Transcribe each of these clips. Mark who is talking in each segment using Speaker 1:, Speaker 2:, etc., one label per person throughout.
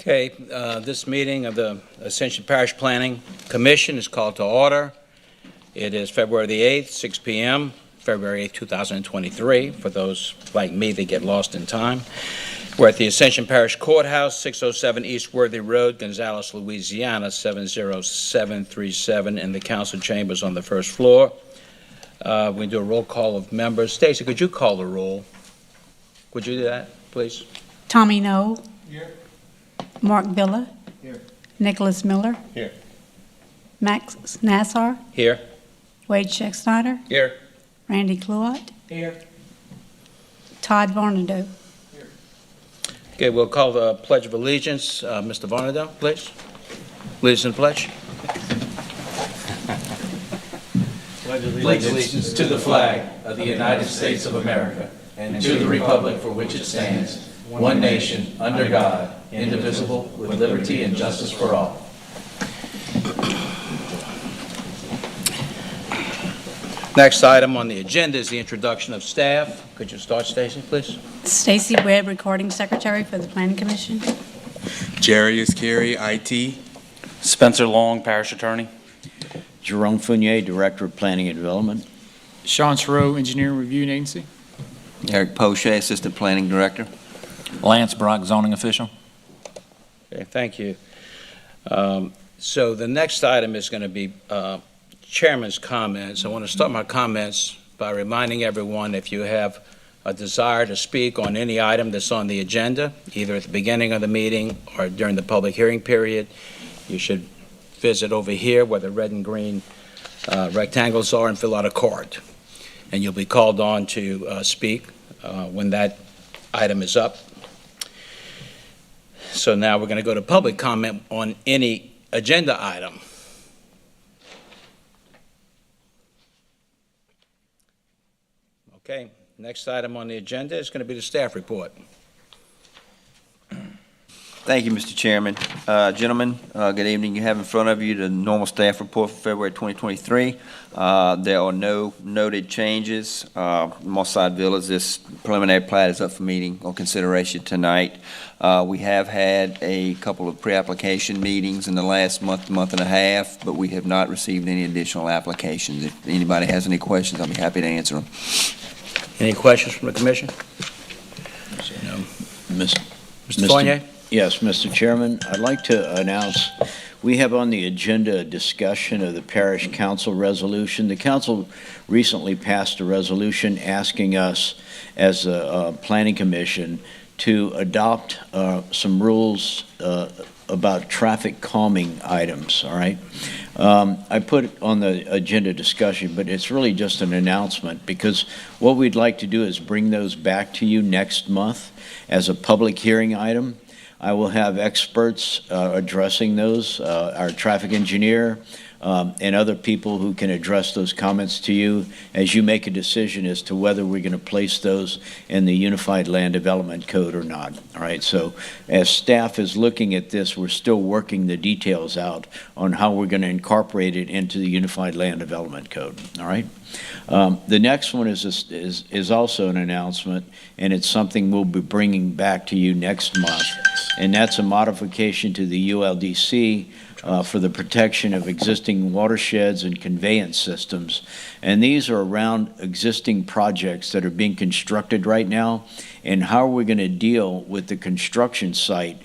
Speaker 1: Okay, this meeting of the Ascension Parish Planning Commission is called to order. It is February the 8th, 6 p.m., February 8th, 2023, for those like me that get lost in time. We're at the Ascension Parish Courthouse, 607 East Worthy Road, Gonzales, Louisiana, 70737, in the council chambers on the first floor. We do a roll call of members. Stacy, could you call the roll? Would you do that, please?
Speaker 2: Tommy Knoll.
Speaker 3: Here.
Speaker 2: Mark Villa.
Speaker 3: Here.
Speaker 2: Nicholas Miller.
Speaker 3: Here.
Speaker 2: Max Nassar.
Speaker 1: Here.
Speaker 2: Wade Scheck-Snyder.
Speaker 1: Here.
Speaker 2: Randy Cluott.
Speaker 3: Here.
Speaker 2: Todd Varnado.
Speaker 1: Okay, we'll call the Pledge of Allegiance. Mr. Varnado, please. Allegiance and pledge.
Speaker 4: Pledge allegiance to the flag of the United States of America and to the republic for which it stands, one nation, under God, indivisible, with liberty and justice for all.
Speaker 1: Next item on the agenda is the introduction of staff. Could you start, Stacy, please?
Speaker 2: Stacy Webb, Recording Secretary for the Planning Commission.
Speaker 5: Jerry Iscari, IT.
Speaker 6: Spencer Long, Parish Attorney.
Speaker 7: Jerome Fournier, Director of Planning and Development.
Speaker 3: Sean Srow, Engineering Review Agency.
Speaker 8: Eric Poche, Assistant Planning Director.
Speaker 6: Lance Brock, Zoning Official.
Speaker 1: Okay, thank you. So the next item is going to be Chairman's comments. I want to start my comments by reminding everyone, if you have a desire to speak on any item that's on the agenda, either at the beginning of the meeting or during the public hearing period, you should visit over here where the red and green rectangles are and fill out a card. And you'll be called on to speak when that item is up. So now we're going to go to public comment on any agenda item. Okay, next item on the agenda is going to be the staff report.
Speaker 8: Thank you, Mr. Chairman. Gentlemen, good evening. You have in front of you the normal staff report for February 2023. There are no noted changes. Mossad Villas, this preliminary plat is up for meeting or consideration tonight. We have had a couple of pre-application meetings in the last month and a half, but we have not received any additional applications. If anybody has any questions, I'll be happy to answer them.
Speaker 1: Any questions from the commission? No. Mr. Fournier?
Speaker 7: Yes, Mr. Chairman, I'd like to announce we have on the agenda a discussion of the Parish Council resolution. The council recently passed a resolution asking us as a planning commission to adopt some rules about traffic calming items, all right? I put it on the agenda discussion, but it's really just an announcement because what we'd like to do is bring those back to you next month as a public hearing item. I will have experts addressing those, our traffic engineer, and other people who can address those comments to you as you make a decision as to whether we're going to place those in the Unified Land Development Code or not. All right, so as staff is looking at this, we're still working the details out on how we're going to incorporate it into the Unified Land Development Code. All right. The next one is also an announcement, and it's something we'll be bringing back to you next month, and that's a modification to the ULDC for the protection of existing watersheds and conveyance systems. And these are around existing projects that are being constructed right now, and how are we going to deal with the construction site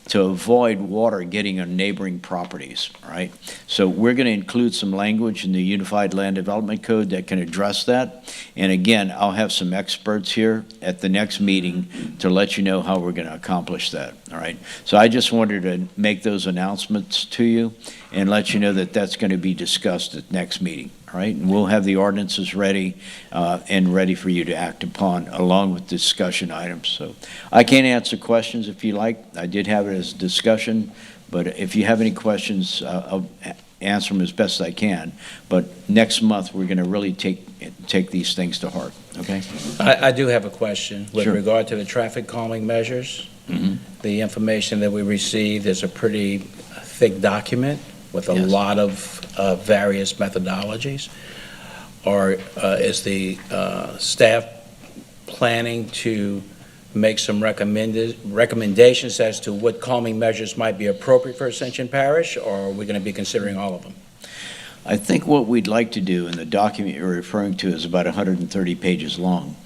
Speaker 7: to avoid water getting on neighboring properties, right? So we're going to include some language in the Unified Land Development Code that can address that. And again, I'll have some experts here at the next meeting to let you know how we're going to accomplish that, all right? So I just wanted to make those announcements to you and let you know that that's going to be discussed at next meeting, all right? And we'll have the ordinances ready and ready for you to act upon along with discussion items. So I can't answer questions if you like. I did have it as a discussion, but if you have any questions, I'll answer them as best I can. But next month, we're going to really take these things to heart, okay?
Speaker 1: I do have a question with
Speaker 7: Sure.
Speaker 1: regard to the traffic calming measures.
Speaker 7: Mm-hmm.
Speaker 1: The information that we received is a pretty thick document with a
Speaker 7: Yes.
Speaker 1: lot of various methodologies. Or is the staff planning to make some recommendations as to what calming measures might be appropriate for Ascension Parish, or are we going to be considering all of them?
Speaker 7: I think what we'd like to do, and the document you're referring to is about 130 pages long,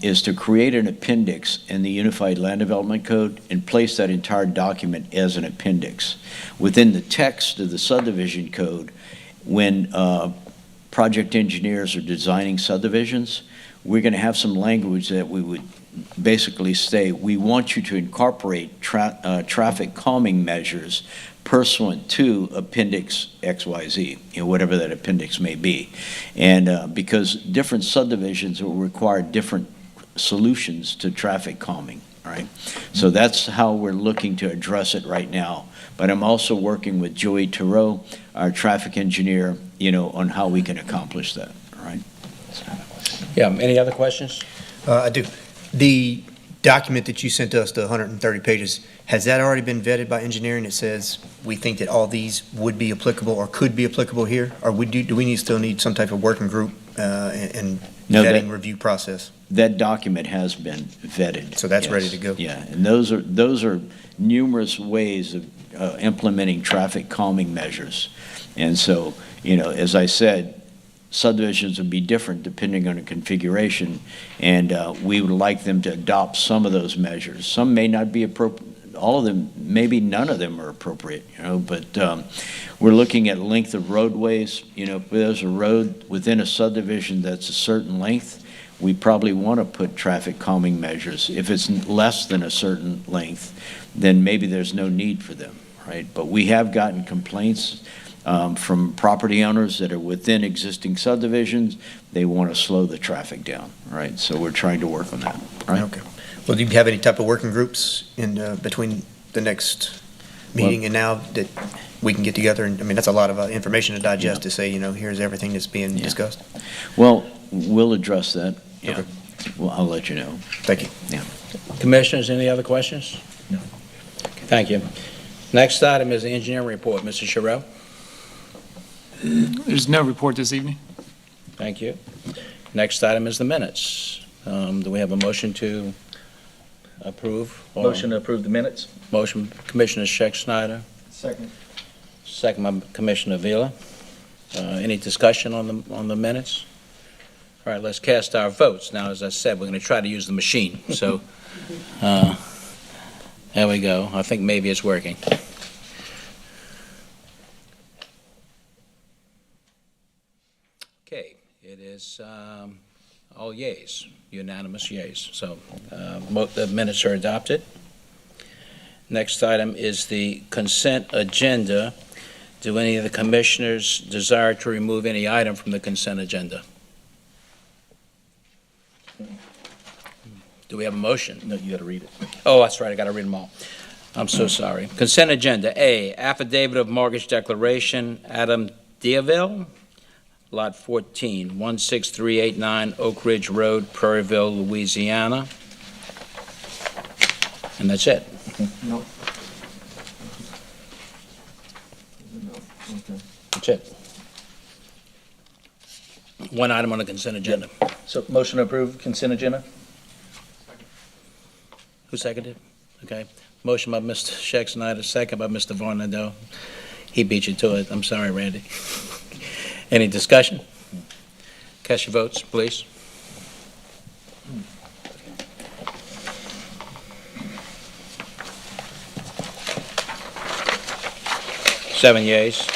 Speaker 7: is to create an appendix in the Unified Land Development Code and place that entire document as an appendix. Within the text of the subdivision code, when project engineers are designing subdivisions, we're going to have some language that we would basically say, we want you to incorporate traffic calming measures pursuant to Appendix XYZ, whatever that appendix may be. And because different subdivisions will require different solutions to traffic calming, all right? So that's how we're looking to address it right now. But I'm also working with Joey Thoreau, our traffic engineer, on how we can accomplish that, all right?
Speaker 1: Yeah, any other questions?
Speaker 9: I do. The document that you sent us, the 130 pages, has that already been vetted by engineering? It says we think that all these would be applicable or could be applicable here? Or do we still need some type of working group and
Speaker 7: No,
Speaker 9: vetting review process?
Speaker 7: That document has been vetted.
Speaker 9: So that's
Speaker 7: yes.
Speaker 9: ready to go?
Speaker 7: Yeah, and those are numerous ways of implementing traffic calming measures. And so, as I said, subdivisions would be different depending on the configuration, and we would like them to adopt some of those measures. Some may not be appropriate, all of them, maybe none of them are appropriate, but we're looking at length of roadways. If there's a road within a subdivision that's a certain length, we probably want to put traffic calming measures. If it's less than a certain length, then maybe there's no need for them, right? But we have gotten complaints from property owners that are within existing subdivisions. They want to slow the traffic down, right? So we're trying to work on that, right?
Speaker 9: Okay. Well, do you have any type of working groups in between the next meeting and now that we can get together? And I mean, that's a lot of information to digest to say, here's everything that's being discussed.
Speaker 7: Well, we'll address that. Yeah.
Speaker 9: Okay.
Speaker 7: Well, I'll let you know.
Speaker 9: Thank you.
Speaker 7: Yeah.
Speaker 1: Commissioners, any other questions? No. Thank you. Next item is the engineering report. Mr. Sherrill?
Speaker 3: There's no report this evening.
Speaker 1: Thank you. Next item is the minutes. Do we have a motion to approve?
Speaker 6: Motion to approve the minutes?
Speaker 1: Motion, Commissioner Scheck-Snyder.
Speaker 3: Second.
Speaker 1: Second by Commissioner Vila. Any discussion on the minutes? All right, let's cast our votes. Now, as I said, we're going to try to use the machine. So, there we go. I think maybe it's working. Okay, it is all yeas, unanimous yeas. So the minutes are adopted. Next item is the consent agenda. Do any of the commissioners desire to remove any item from the consent agenda? Do we have a motion?
Speaker 6: No, you got to read it.
Speaker 1: Oh, that's right, I got to read them all. I'm so sorry. Consent agenda, A, affidavit of mortgage declaration, Adam Diaville, Lot 14, 16389 Oak Ridge Road, Prairieville, Louisiana. And that's it.
Speaker 3: No.
Speaker 1: That's it. One item on the consent agenda.
Speaker 6: So motion to approve consent agenda?
Speaker 1: Who seconded? Okay. Motion by Mr. Scheck-Snyder, second by Mr. Varnado. He beat you to it. I'm sorry, Randy. Any discussion? Cast your votes, please. Seven yeas.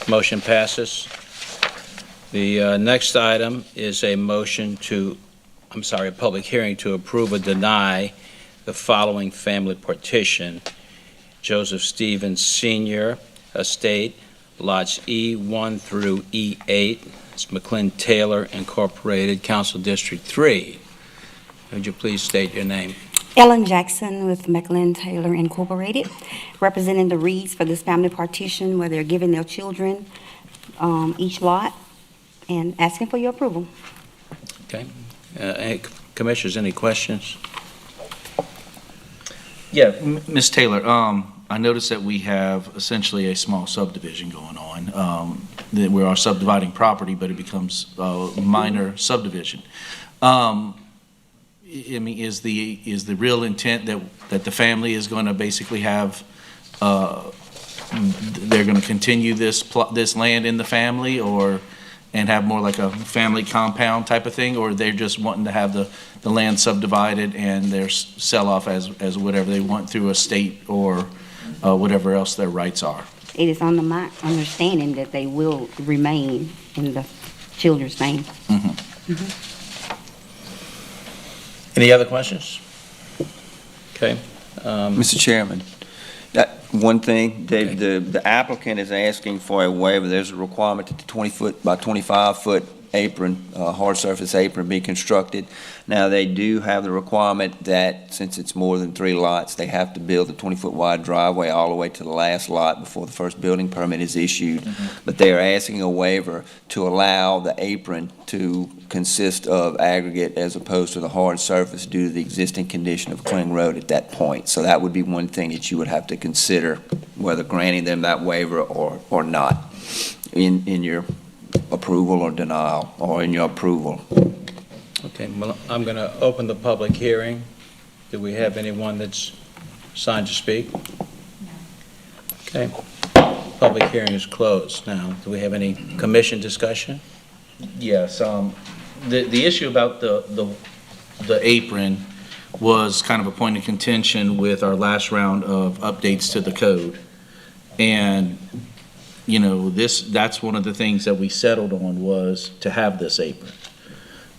Speaker 1: Motion passes. The next item is a motion a public hearing to approve or deny the following family partition. Joseph Stevens Sr. Estate, lots E1 through E8. It's McLean Taylor Incorporated, Council District 3. Would you please state your name?
Speaker 10: Ellen Jackson with McLean Taylor Incorporated, representing the Reeds for this family partition where they're giving their children each lot and asking for your approval.
Speaker 1: Okay. Any commissioners, any questions?
Speaker 6: Yeah, Ms. Taylor, I noticed that we have essentially a small subdivision going on. That we are subdividing property, but it becomes a minor subdivision. I mean, is the real intent that the family is going to basically have, they're going to continue this land in the family, and have more like a family compound type of thing, or they're just wanting to have the land subdivided and their sell off as whatever they want through a state or whatever else their rights are?
Speaker 10: It is under my understanding that they will remain in the children's name.
Speaker 1: Any other questions? Okay.
Speaker 8: Mr. Chairman, one thing, Dave, the applicant is asking for a waiver. There's a requirement that the 20-foot by 25-foot apron, hard surface apron be constructed. Now, they do have the requirement that since it's more than 3 lots, they have to build a 20-foot wide driveway all the way to the last lot before the first building permit is issued. But they are asking a waiver to allow the apron to consist of aggregate as opposed to the hard surface due to the existing condition of Kling Road at that point. So that would be one thing that you would have to consider, whether granting them that waiver or not, in your approval or denial, or in your approval.
Speaker 1: Okay, well, I'm going to open the public hearing. Do we have anyone that's signed to speak? Okay. Public hearing is closed now. Do we have any commission discussion?
Speaker 6: Yes, the issue about the apron was kind of a point of contention with our last round of updates to the code. And, you know, that's one of the things that we settled on, was to have this apron.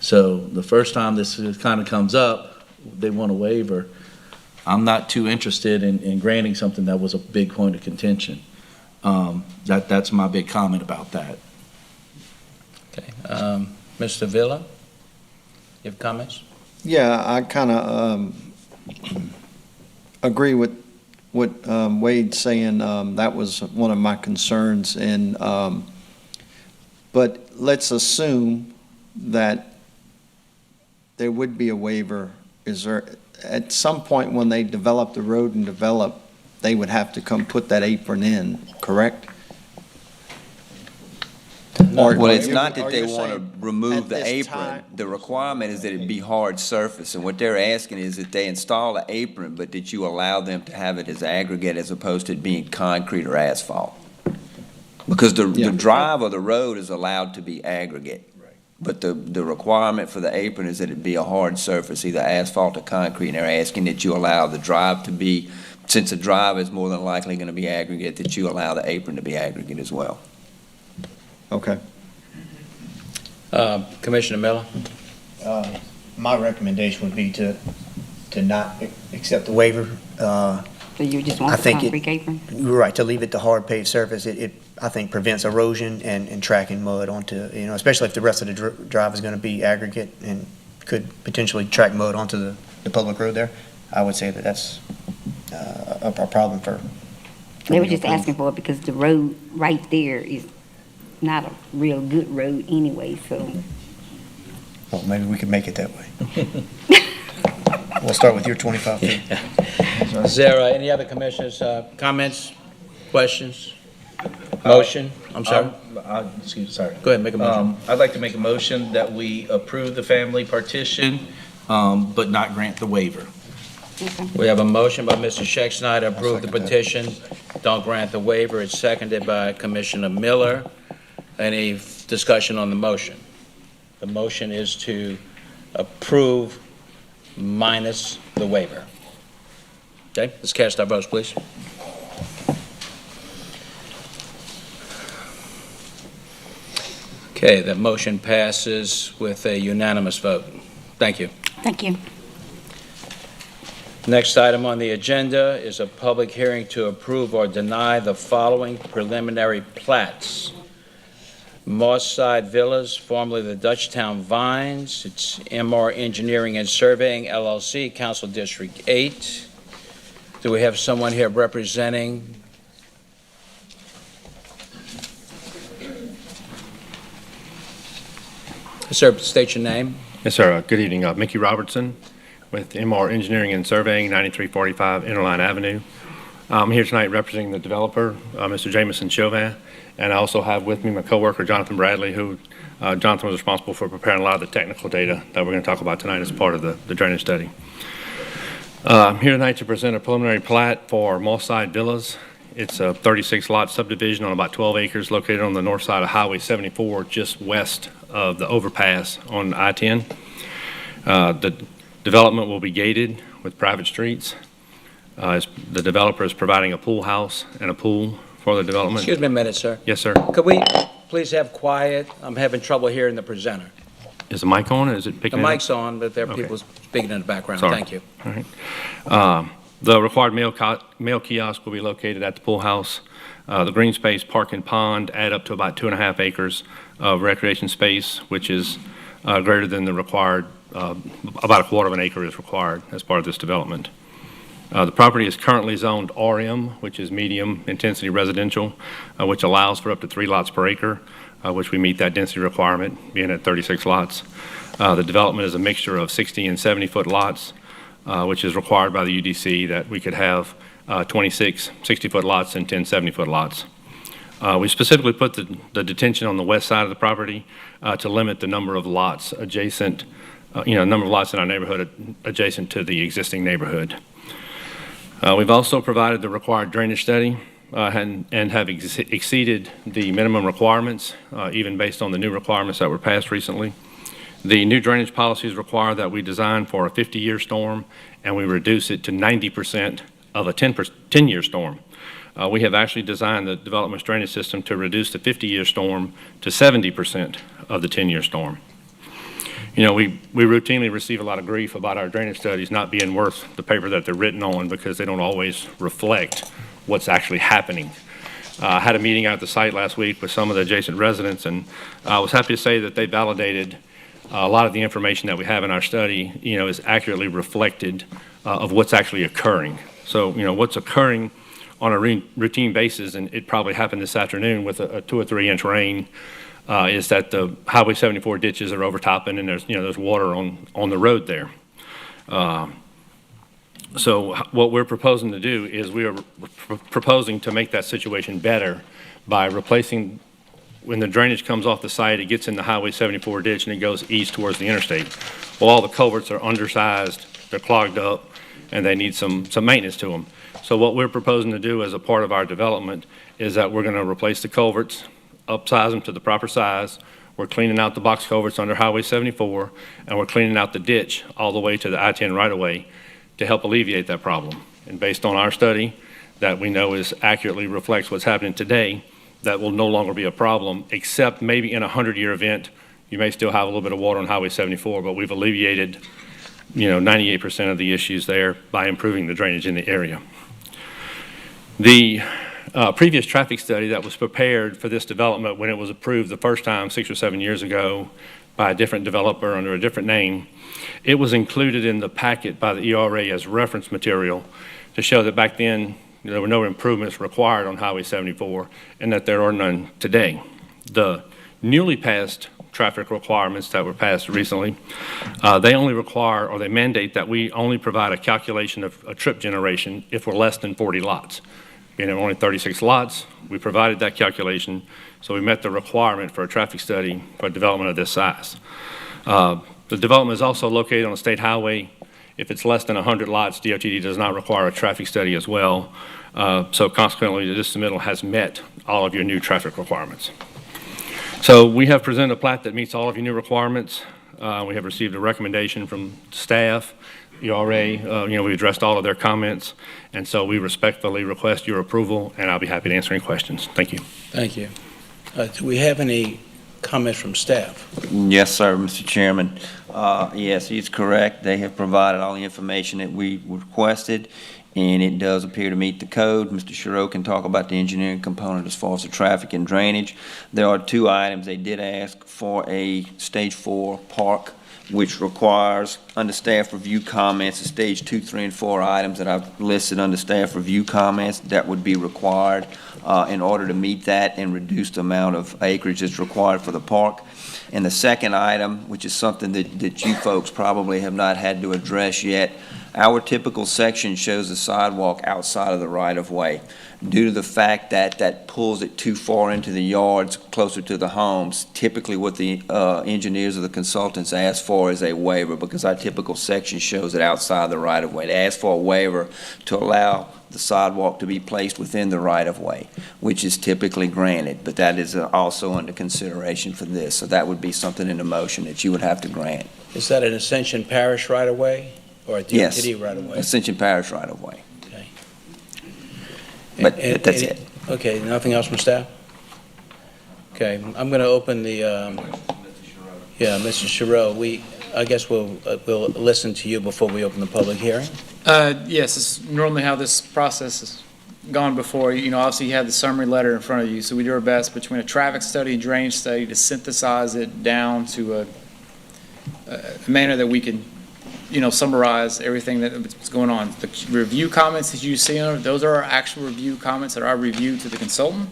Speaker 6: So the first time this kind of comes up, they want a waiver. I'm not too interested in granting something that was a big point of contention. That's my big comment about that.
Speaker 1: Okay. Mr. Villa, you have comments?
Speaker 11: Yeah, I kind of agree with what Wade's saying. That was one of my concerns. But let's assume that there would be a waiver. Is there, at some point when they develop the road and develop, they would have to come put that apron in, correct?
Speaker 8: Well, it's not that they want to remove the apron. The requirement is that it be hard surface, and what they're asking is that they install an apron, but that you allow them to have it as aggregate as opposed to it being concrete or asphalt. Because the drive of the road is allowed to be aggregate. But the requirement for the apron is that it be a hard surface, either asphalt or concrete, and they're asking that you allow the drive to be, since the drive is more than likely going to be aggregate, that you allow the apron to be aggregate as well.
Speaker 11: Okay.
Speaker 1: Commissioner Miller?
Speaker 9: My recommendation would be to not accept the waiver.
Speaker 10: So you just want
Speaker 9: I
Speaker 10: the
Speaker 9: think
Speaker 10: concrete apron?
Speaker 9: You're right, to leave it to hard paved surface. It I think, prevents erosion and tracking mud onto, especially if the rest of the drive is going to be aggregate and could potentially track mud onto the public road there. I would say that that's a problem for.
Speaker 10: They were just asking for it because the road right there is not a real good road anyway, so.
Speaker 9: Well, maybe we could make it that way. We'll start with your 25 feet.
Speaker 1: Is there any other commissioners' comments, questions? Motion? I'm sorry?
Speaker 6: Sorry.
Speaker 1: Go ahead, make a motion.
Speaker 6: I'd like to make a motion that we approve the family partition, but not grant the waiver.
Speaker 1: We have a motion by Mr. Schexnayder to approve the petition, don't grant the waiver. It's seconded by Commissioner Miller. Any discussion on the motion? The motion is to approve minus the waiver. Okay, let's cast our votes, please. Okay, that motion passes with a unanimous vote. Thank you.
Speaker 10: Thank you.
Speaker 1: Next item on the agenda is a public hearing to approve or deny the following preliminary plats. Mosside Villas, formerly the Dutchtown Vines. It's MR Engineering and Surveying, LLC, Council District 8. Do we have someone here representing? Sir, state your name.
Speaker 12: Yes, sir. Good evening. Mickey Robertson with MR Engineering and Surveying, 9345 Interline Avenue. I'm here tonight representing the developer, Mr. Jameson Chauvin, and I also have with me my coworker, Jonathan Bradley, who Jonathan was responsible for preparing a lot of the technical data that we're going to talk about tonight as part of the drainage study. I'm here tonight to present a preliminary plat for Mosside Villas. It's a 36-lot subdivision on about 12 acres located on the north side of Highway 74, just west of the overpass on I-10. The development will be gated with private streets. The developer is providing a pool house and a pool for the development.
Speaker 1: Excuse me a minute, sir.
Speaker 12: Yes, sir.
Speaker 1: Could we please have quiet? I'm having trouble hearing the presenter.
Speaker 12: Is the mic on? Is it
Speaker 1: The
Speaker 12: picking it up?
Speaker 1: mic's on, but there are
Speaker 12: Okay.
Speaker 1: people speaking in the background.
Speaker 12: Sorry.
Speaker 1: Thank you.
Speaker 12: All right. The required mail kiosk will be located at the pool house. The green space, park and pond add up to about 2.5 acres of recreation space, which is greater than the required, about a quarter of an acre is required as part of this development. The property is currently zoned RM, which is medium intensity residential, which allows for up to 3 lots per acre, which we meet that density requirement, being at 36 lots. The development is a mixture of 60 and 70-foot lots, which is required by the UDC that we could have 26 60-foot lots and 10 70-foot lots. We specifically put the detention on the west side of the property to limit the number of lots adjacent, number of lots in our neighborhood adjacent to the existing neighborhood. We've also provided the required drainage study and have exceeded the minimum requirements, even based on the new requirements that were passed recently. The new drainage policies require that we design for a 50-year storm, and we reduce it to 90% of a 10-year storm. We have actually designed the development drainage system to reduce the 50-year storm to 70% of the 10-year storm. We routinely receive a lot of grief about our drainage studies not being worth the paper that they're written on because they don't always reflect what's actually happening. I had a meeting out at the site last week with some of the adjacent residents, and I was happy to say that they validated a lot of the information that we have in our study, is accurately reflected of what's actually occurring. So, what's occurring on a routine basis, and it probably happened this afternoon with a 2 or 3 inch rain, is that the Highway 74 ditches are overtopping and there's water on the road there. So what we're proposing to do is we are proposing to make that situation better by replacing, when the drainage comes off the site, it gets in the Highway 74 ditch and it goes east towards the interstate. Well, all the culverts are undersized, they're clogged up, and they need some maintenance to them. So what we're proposing to do as a part of our development is that we're going to replace the culverts, upsize them to the proper size. We're cleaning out the box culverts under Highway 74, and we're cleaning out the ditch all the way to the I-10 right-of-way to help alleviate that problem. And based on our study that we know accurately reflects what's happening today, that will no longer be a problem, except maybe in a 100-year event, you may still have a little bit of water on Highway 74, but we've alleviated 98% of the issues there by improving the drainage in the area. The previous traffic study that was prepared for this development when it was approved the first time 6 or 7 years ago by a different developer under a different name, it was included in the packet by the ERA as reference material to show that back then there were no improvements required on Highway 74 and that there are none today. The newly passed traffic requirements that were passed recently, they only require, or they mandate that we only provide a calculation of a trip generation if we're less than 40 lots. Being at only 36 lots, we provided that calculation, so we met the requirement for a traffic study for development of this size. The development is also located on a state highway. If it's less than 100 lots, DOTD does not require a traffic study as well. So consequently, this submittal has met all of your new traffic requirements. So we have presented a plat that meets all of your new requirements. We have received a recommendation from staff, ERA. We addressed all of their comments, and so we respectfully request your approval, and I'll be happy to answer any questions. Thank you.
Speaker 1: Thank you. Do we have any comments from staff?
Speaker 8: Yes, sir, Mr. Chairman. Yes, he's correct. They have provided all the information that we requested, and it does appear to meet the code. Mr. Shiro can talk about the engineering component as far as the traffic and drainage. There are 2 items. They did ask for a Stage 4 park, which requires, under staff review comments, the Stage 2, 3, and 4 items that I've listed under staff review comments that would be required in order to meet that and reduce the amount of acreage that's required for the park. And the second item, which is something that you folks probably have not had to address yet, Our typical section shows the sidewalk outside of the right-of-way. Due to the fact that that pulls it too far into the yards, closer to the homes, typically what the engineers or the consultants ask for is a waiver, because our typical section shows it outside the right-of-way. They ask for a waiver to allow the sidewalk to be placed within the right-of-way, which is typically granted, but that is also under consideration for this. So that would be something in the motion that you would have to grant.
Speaker 1: Is that an Ascension Parish right-of-way or a
Speaker 8: Yes.
Speaker 1: DOTD right-of-way?
Speaker 8: Ascension Parish right-of-way.
Speaker 1: Okay.
Speaker 8: But
Speaker 1: And-
Speaker 8: that's
Speaker 1: and-
Speaker 8: it.
Speaker 1: Okay, nothing else from staff? Okay, I'm going to open the, yeah, Mr. Sherrill, I guess we'll listen to you before we open the public hearing.
Speaker 3: Yes, it's normally how this process has gone before. You know, obviously you have the summary letter in front of you, so we do our best between a traffic study and drainage study to synthesize it down to a manner that we can, you know, summarize everything that's going on. The review comments that you see, those are our actual review comments that are reviewed to the consultant,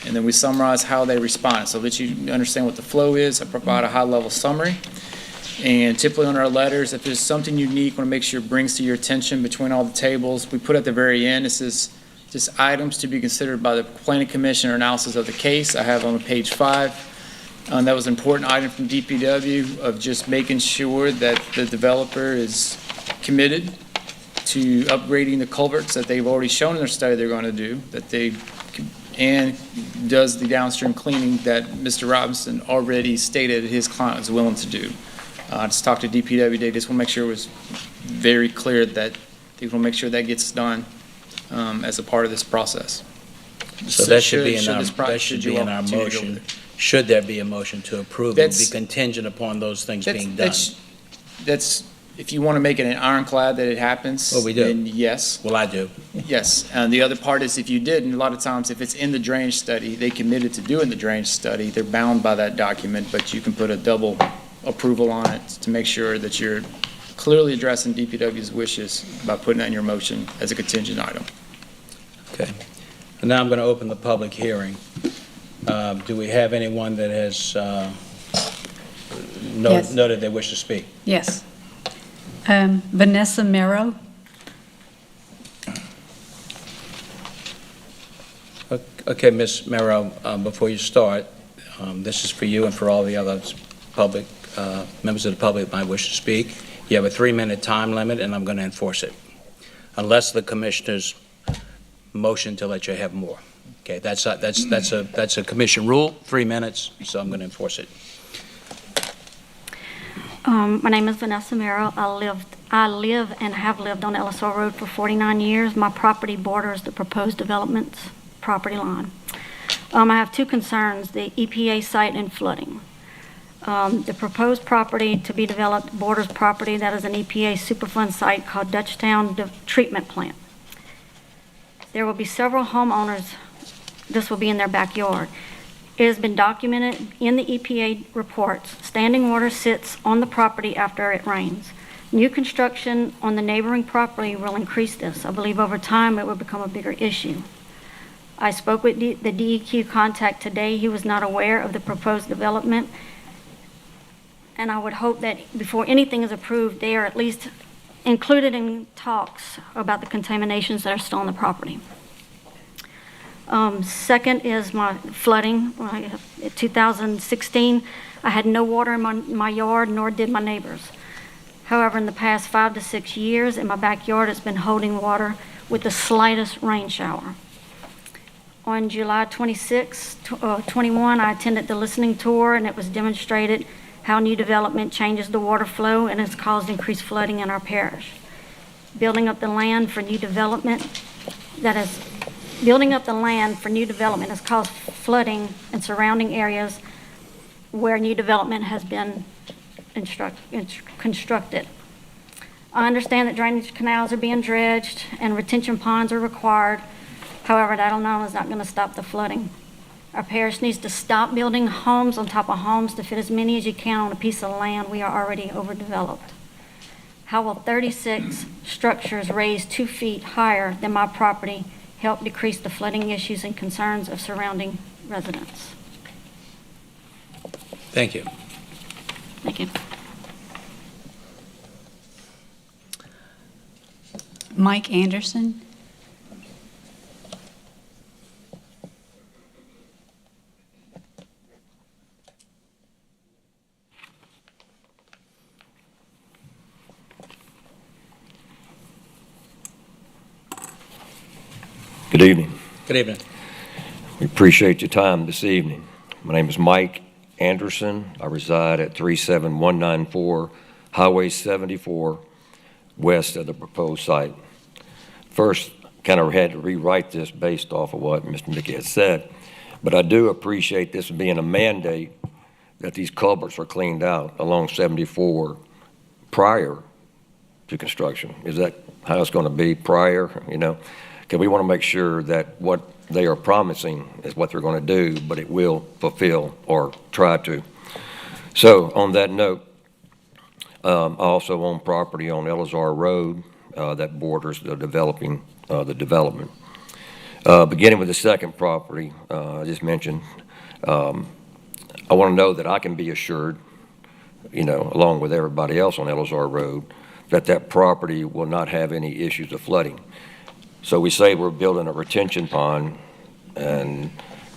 Speaker 3: and then we summarize how they respond so that you understand what the flow is. I provide a high-level summary. And typically on our letters, if there's something unique, want to make sure it brings to your attention between all the tables, we put at the very end, this is just items to be considered by the planning commission or analysis of the case. I have on page 5. That was an important item from DPW of just making sure that the developer is committed to upgrading the culverts that they've already shown in their study they're going to do, and does the downstream cleaning that Mr. Robinson already stated his client was willing to do. Just talked to DPW, they just want to make sure it was very clear that they want to make sure that gets done as a part of this process.
Speaker 1: So that should be in our,
Speaker 3: this process,
Speaker 1: that should
Speaker 3: you
Speaker 1: be in
Speaker 3: all
Speaker 1: our
Speaker 3: continue to go
Speaker 1: motion.
Speaker 3: with it.
Speaker 1: Should there be a motion to approve, it would be
Speaker 3: That's-
Speaker 1: contingent upon those things being done.
Speaker 3: That's, if you want to make it an ironclad that it happens.
Speaker 1: Well, we do.
Speaker 3: Then yes,
Speaker 1: Well, I do.
Speaker 3: yes. And the other part is if you did, and a lot of times if it's in the drainage study, they committed to doing the drainage study, they're bound by that document, but you can put a double approval on it to make sure that you're clearly addressing DPW's wishes by putting that in your motion as a contingent item.
Speaker 1: Okay. And now I'm going to open the public hearing. Do we have anyone that has
Speaker 2: Yes.
Speaker 1: noted they wish to speak?
Speaker 2: Yes. Vanessa Mero.
Speaker 1: Okay, Ms. Merrow, before you start, this is for you and for all the other public, members of the public that might wish to speak. You have a 3-minute time limit, and I'm going to enforce it, unless the commissioners motion to let you have more. Okay, that's a commission rule, 3 minutes, so I'm going to enforce it.
Speaker 13: My name is Vanessa Mero. I live and have lived on Ellisville Road for 49 years. My property borders the proposed development's property line. I have 2 concerns, the EPA site and flooding. The proposed property to be developed borders property that is an EPA Superfund site called Dutchtown Treatment Plant. There will be several homeowners, this will be in their backyard. It has been documented in the EPA reports, standing water sits on the property after it rains. New construction on the neighboring property will increase this. I believe over time it will become a bigger issue. I spoke with the DEQ contact today. He was not aware of the proposed development. And I would hope that before anything is approved, they are at least included in talks about the contaminations that are still on the property. Second is my flooding. In 2016, I had no water in my yard, nor did my neighbors. However, in the past 5 to 6 years, in my backyard, it's been holding water with the slightest rain shower. On July 26, 21, I attended the listening tour, and it was demonstrated how new development changes the water flow and has caused increased flooding in our parish. Building up the land for new development has caused flooding in surrounding areas where new development has been constructed. I understand that drainage canals are being dredged and retention ponds are required. However, that alone is not going to stop the flooding. Our parish needs to stop building homes on top of homes to fit as many as you can on a piece of land we are already overdeveloped. How will 36 structures raised 2 feet higher than my property help decrease the flooding issues and concerns of surrounding residents?
Speaker 1: Thank you.
Speaker 13: Thank you.
Speaker 2: Mike Anderson.
Speaker 14: Good evening.
Speaker 1: Good evening.
Speaker 14: We appreciate your time this evening. My name is Mike Anderson. I reside at 37194 Highway 74, west of the proposed site. First, kind of had to rewrite this based off of what Mr. Mickey had said, but I do appreciate this being a mandate that these culverts are cleaned out along 74 prior to construction. Is that how it's going to be prior, you know? Because we want to make sure that what they are promising is what they're going to do, but it will fulfill or try to. So on that note, I also own property on Elizar Road that borders the development. Beginning with the second property I just mentioned, I want to know that I can be assured, you know, along with everybody else on Elizar Road, that that property will not have any issues of flooding. So we say we're building a retention pond, and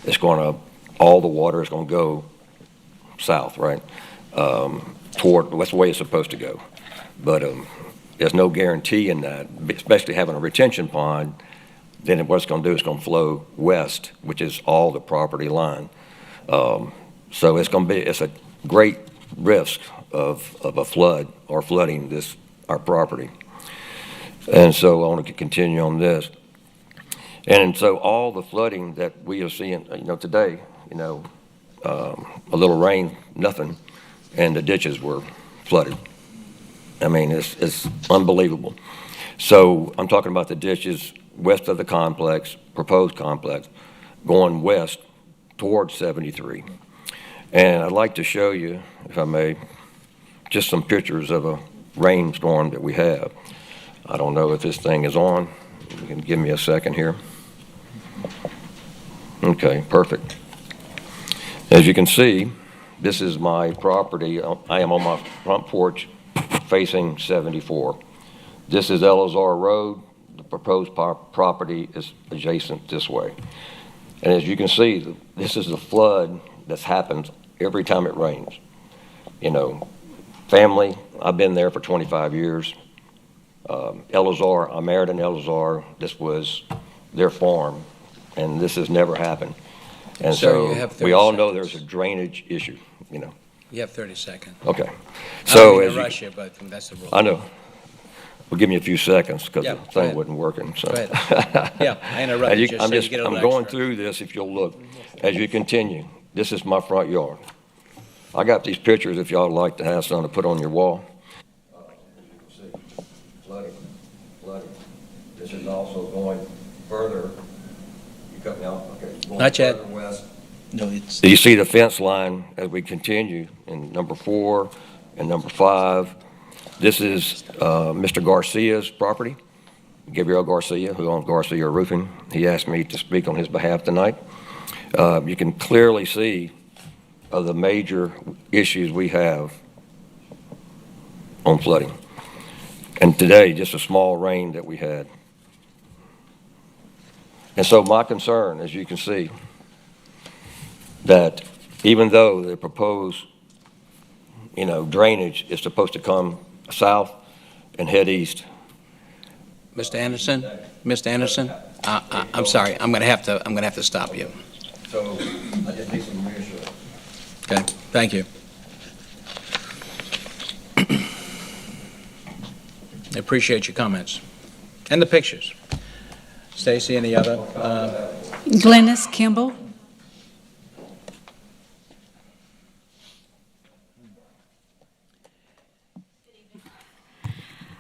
Speaker 14: it's going to, all the water is going to go south, right? Toward, that's the way it's supposed to go. But there's no guarantee in that, especially having a retention pond. Then what it's going to do is going to flow west, which is all the property line. So it's going to be, it's a great risk of a flood or flooding our property. And so I want to continue on this. And so all the flooding that we are seeing, you know, today, you know, a little rain, nothing, and the ditches were flooded. I mean, it's unbelievable. So I'm talking about the ditches west of the complex, proposed complex, going west towards 73. And I'd like to show you, if I may, just some pictures of a rainstorm that we have. I don't know if this thing is on. You can give me a second here. Okay, perfect. As you can see, this is my property. I am on my front porch facing 74. This is Elizar Road. The proposed property is adjacent this way. And as you can see, this is the flood that's happened every time it rains. You know, family, I've been there for 25 years. Elizar, I'm married in Elizar. This was their farm, and this has never happened. And
Speaker 1: Sir, you have
Speaker 14: so
Speaker 1: 30
Speaker 14: we all know
Speaker 1: seconds.
Speaker 14: there's a drainage issue, you know.
Speaker 1: You have 30 seconds.
Speaker 14: Okay.
Speaker 1: I
Speaker 14: So
Speaker 1: don't mean
Speaker 14: as
Speaker 1: to
Speaker 14: you,
Speaker 1: rush you, but that's the rule.
Speaker 14: I know. Well, give me a few seconds because
Speaker 1: Yeah,
Speaker 14: the
Speaker 1: go
Speaker 14: thing
Speaker 1: ahead.
Speaker 14: wasn't working. So.
Speaker 1: Go ahead. Yeah, I interrupted you, so you get a
Speaker 14: I'm
Speaker 1: little
Speaker 14: going
Speaker 1: extra.
Speaker 14: through this. If you'll look, as you continue, this is my front yard. I got these pictures if y'all would like to have some to put on your wall. Flooding. This is also going further. You cut me off? Okay. Going
Speaker 1: Not yet.
Speaker 14: further west.
Speaker 9: No, it's.
Speaker 14: Do you see the fence line as we continue in number 4 and number 5? This is Mr. Garcia's property, Gabriel Garcia, who owns Garcia Roofing. He asked me to speak on his behalf tonight. You can clearly see the major issues we have on flooding. And today, just a small rain that we had. And so my concern, as you can see, that even though the proposed, you know, drainage is supposed to come south and head east.
Speaker 1: Mr. Anderson, I'm sorry. I'm going to have to stop you.
Speaker 14: So I just need some reassurance.
Speaker 1: Okay, thank you. I appreciate your comments and the pictures. Stacy, any other?
Speaker 2: Glennis Kimball.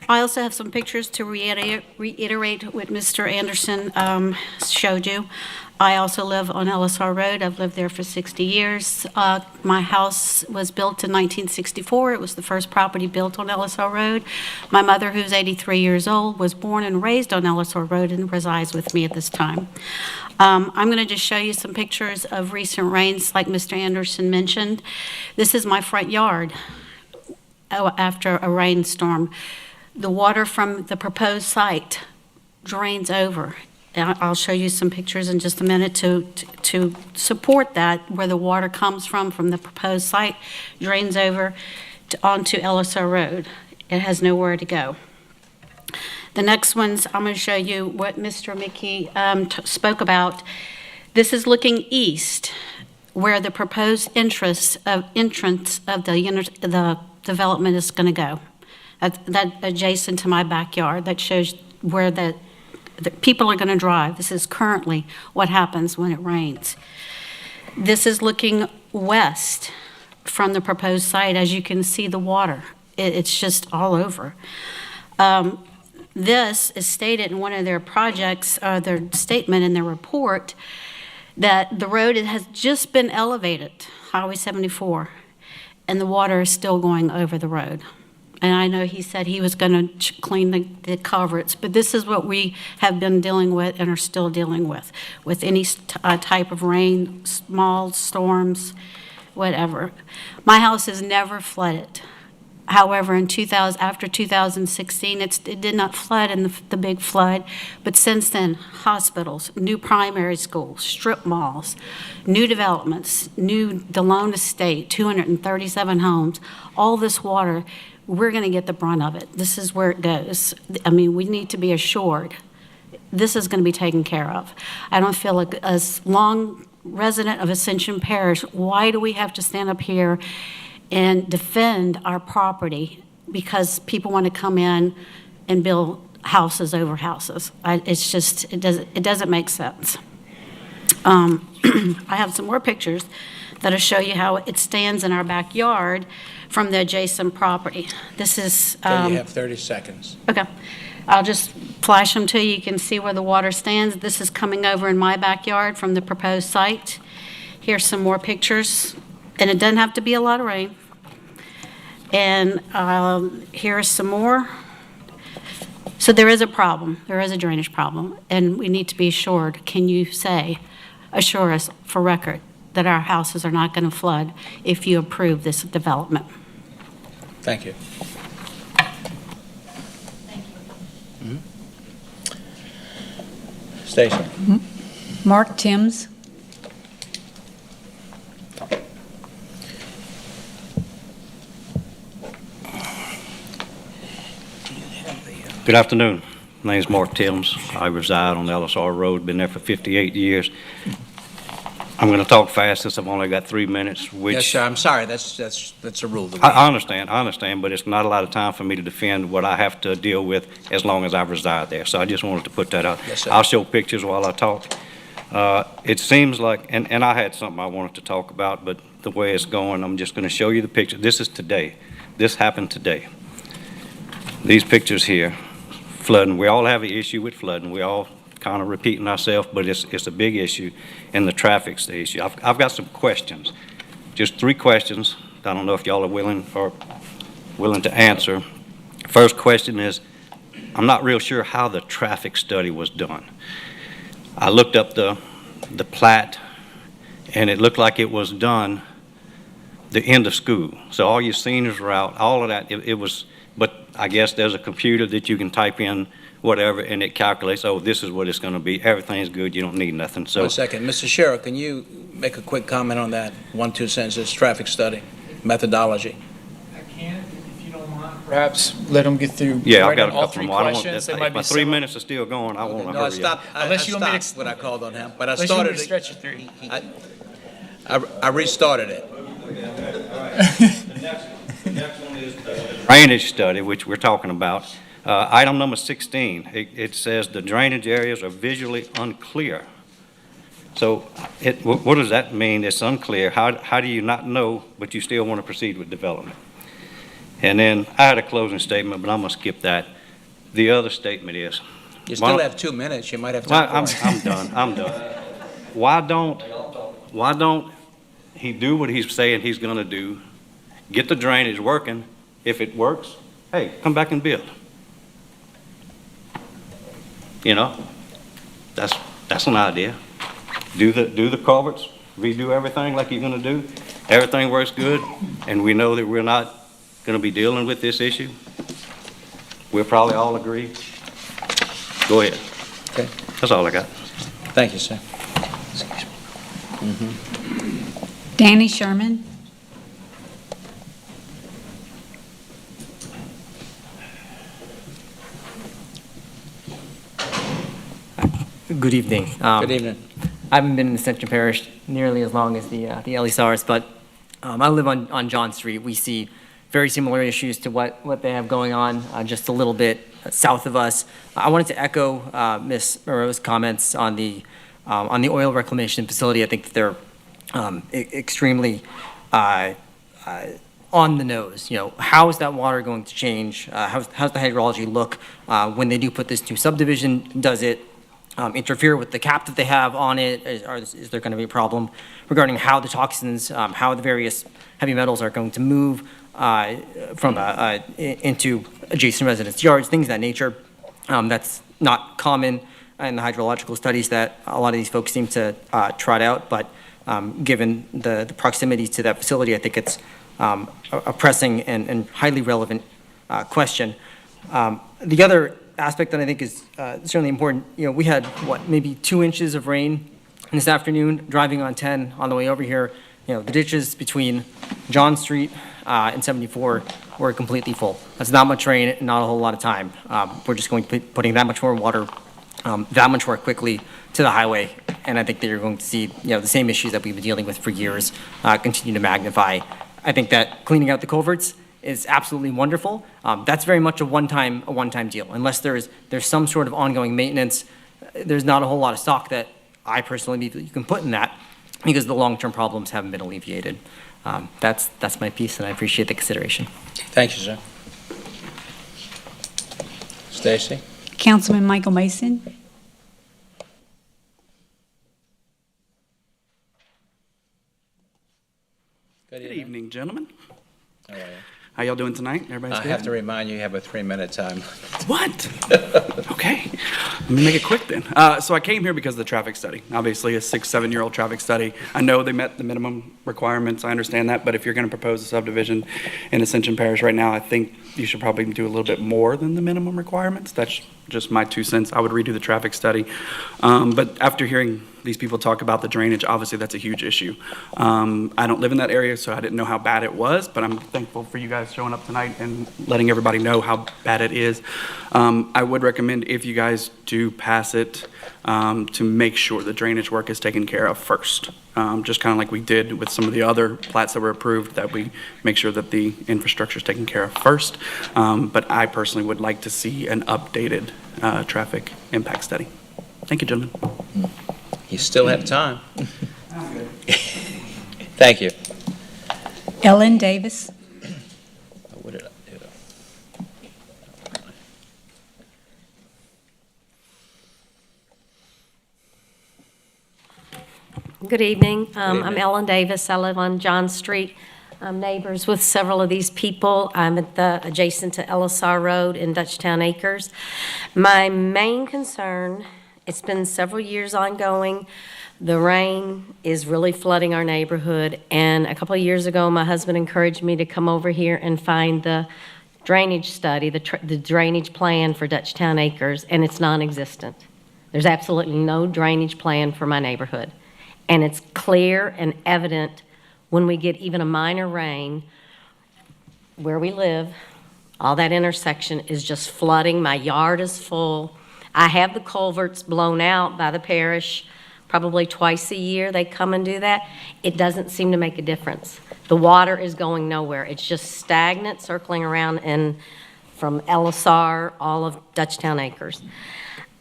Speaker 2: I also have some pictures to reiterate what Mr. Anderson showed you. I also live on Ellisar Road. I've lived there for 60 years. My house was built in 1964. It was the first property built on Ellisar Road. My mother, who's 83 years old, was born and raised on Ellisar Road and resides with me at this time. I'm going to just show you some pictures of recent rains, like Mr. Anderson mentioned. This is my front yard after a rainstorm. The water from the proposed site drains over. And I'll show you some pictures in just a minute to support that, where the water comes from the proposed site, drains over onto LSO Road. It has nowhere to go. The next ones, I'm going to show you what Mr. Mickey spoke about. This is looking east, where the proposed entrance of the development is going to go. That adjacent to my backyard, that shows where the people are going to drive. This is currently what happens when it rains. This is looking west from the proposed site. As you can see, the water, it's just all over. This is stated in one of their projects, their statement in their report, that the road has just been elevated, Highway 74, and the water is still going over the road. And I know he said he was going to clean the culverts, but this is what we have been dealing with and are still dealing with any type of rain, small storms, whatever. My house is never flooded. However, after 2016, it did not flood in the big flood, but since then, hospitals, new primary schools, strip malls, new developments, new Delone Estate, 237 homes, all this water, we're going to get the brunt of it. This is where it goes. I mean, we need to be assured this is going to be taken care of. I don't feel like, as long resident of Ascension Parish, why do we have to stand up here and defend our property because people want to come in and build houses over houses? It's just, it doesn't make sense. I have some more pictures that'll show you how it stands in our backyard from the adjacent property. This is...
Speaker 1: Okay, you have 30 seconds.
Speaker 2: Okay. I'll just flash them to you. You can see where the water stands. This is coming over in my backyard from the proposed site. Here's some more pictures. And it doesn't have to be a lot of rain. And here's some more. So there is a problem. There is a drainage problem. And we need to be assured. Can you assure us for record that our houses are not going to flood if you approve this development?
Speaker 1: Thank you. Stacy.
Speaker 15: Mark Timms.
Speaker 16: Good afternoon. My name is Mark Timms. I reside on LSR Road, been there for 58 years. I'm going to talk fast since I've only got 3 minutes, which...
Speaker 1: Yes, sir, I'm sorry, that's a rule.
Speaker 16: I understand, but it's not a lot of time for me to defend what I have to deal with as long as I reside there. So I just wanted to put that out.
Speaker 1: Yes, sir.
Speaker 16: I'll show pictures while I talk. It seems like, and I had something I wanted to talk about, but the way it's going, I'm just going to show you the picture. This is today. This happened today. These pictures here, flooding. We all have an issue with flooding. We all kind of repeating ourselves, but it's a big issue, and the traffic's the issue. I've got some questions, just 3 questions. I don't know if y'all are willing to answer. First question is, I'm not real sure how the traffic study was done. I looked up the plat, and it looked like it was done the end of school. So all your seniors were out, all of that, it was, but I guess there's a computer that you can type in whatever, and it calculates, oh, this is what it's going to be. Everything's good. You don't need nothing. So,
Speaker 1: 1 second. Mr. Sherrill, can you make a quick comment on that? 1-2 sentences, traffic study, methodology.
Speaker 3: I can, if you don't mind. Perhaps let them get through.
Speaker 16: yeah, I've got a
Speaker 3: all
Speaker 16: couple
Speaker 3: 3
Speaker 16: more. I don't want,
Speaker 3: questions.
Speaker 16: if
Speaker 3: There might
Speaker 16: my
Speaker 3: be
Speaker 16: 3
Speaker 3: some-
Speaker 16: minutes are still going, I want to
Speaker 1: No, I
Speaker 16: hurry up.
Speaker 1: stopped. I
Speaker 3: Unless you want me to
Speaker 1: stopped when I called on him, but I
Speaker 3: Unless you want me
Speaker 1: started
Speaker 3: to stretch you through.
Speaker 1: I restarted it.
Speaker 16: The next one is the drainage study, which we're talking about. Item number 16, it says the drainage areas are visually unclear. So what does that mean? It's unclear. How do you not know, but you still want to proceed with development? And then I had a closing statement, but I'm going to skip that. The other statement is...
Speaker 1: You still have 2 minutes. You might have time for it.
Speaker 16: I'm done. Why don't he do what he's saying he's going to do, get the drainage working? If it works, hey, come back and build. You know, that's an idea. Do the culverts, redo everything like you're going to do. Everything works good, and we know that we're not going to be dealing with this issue. We'll probably all agree. Go ahead.
Speaker 1: Okay.
Speaker 16: That's all I got.
Speaker 1: Thank you, sir.
Speaker 15: Danny Sherman.
Speaker 17: Good evening.
Speaker 1: Good evening.
Speaker 17: I haven't been in Ascension Parish nearly as long as the LESRs, but I live on John Street. We see very similar issues to what they have going on just a little bit south of us. I wanted to echo Ms. Moreau's comments on the oil reclamation facility. I think that they're extremely on the nose. You know, how is that water going to change? How's the hydrology look when they do put this new subdivision? Does it interfere with the cap that they have on it? Is there going to be a problem regarding how the toxins, how the various heavy metals are going to move from into adjacent residents' yards, things of that nature? That's not common in the hydrological studies that a lot of these folks seem to trot out, but given the proximity to that facility, I think it's a pressing and highly relevant question. The other aspect that I think is certainly important, you know, we had, maybe 2 inches of rain this afternoon, driving on 10 on the way over here. You know, the ditches between John Street and 74 were completely full. That's not much rain, not a whole lot of time. We're just going to be putting that much more water, that much more quickly to the highway, and I think that you're going to see, you know, the same issues that we've been dealing with for years continue to magnify. I think that cleaning out the culverts is absolutely wonderful. That's very much a one-time deal. Unless there's some sort of ongoing maintenance, there's not a whole lot of stock that I personally believe that you can put in that, because the long-term problems haven't been alleviated. That's my piece, and I appreciate the consideration.
Speaker 1: Thank you, sir. Stacy?
Speaker 15: Councilman Michael Mason.
Speaker 1: Good
Speaker 18: evening, gentlemen.
Speaker 1: How are you?
Speaker 18: How y'all doing tonight? Everybody's
Speaker 1: I
Speaker 18: good?
Speaker 1: have to remind you, you have a 3-minute time.
Speaker 18: What? Okay, let me make it quick then. So I came here because of the traffic study. Obviously, a 6-7-year-old traffic study. I know they met the minimum requirements, I understand that, but if you're gonna propose a subdivision in Ascension Parish right now, I think you should probably do a little bit more than the minimum requirements. That's just my 2 cents. I would redo the traffic study. But after hearing these people talk about the drainage, obviously that's a huge issue. I don't live in that area, so I didn't know how bad it was, but I'm thankful for you guys showing up tonight and letting everybody know how bad it is. I would recommend, if you guys do pass it, to make sure the drainage work is taken care of first. Just kind of like we did with some of the other plats that were approved, that we make sure that the infrastructure is taken care of first. But I personally would like to see an updated traffic impact study. Thank you, gentlemen.
Speaker 1: You still have time. Thank you.
Speaker 15: Ellen Davis.
Speaker 1: What did I do?
Speaker 19: Good evening. I'm
Speaker 1: evening.
Speaker 19: Ellen Davis. I live on John Street. I'm neighbors with several of these people. I'm adjacent to LSR Road in Dutchtown Acres. My main concern, it's been several years ongoing. The rain is really flooding our neighborhood, and a couple of years ago, my husband encouraged me to come over here and find the drainage study, the drainage plan for Dutchtown Acres, and it's non-existent. There's absolutely no drainage plan for my neighborhood. And it's clear and evident when we get even a minor rain, where we live, all that intersection is just flooding. My yard is full. I have the culverts blown out by the parish probably twice a year. They come and do that. It doesn't seem to make a difference. The water is going nowhere. It's just stagnant, circling around from LSR, all of Dutchtown Acres.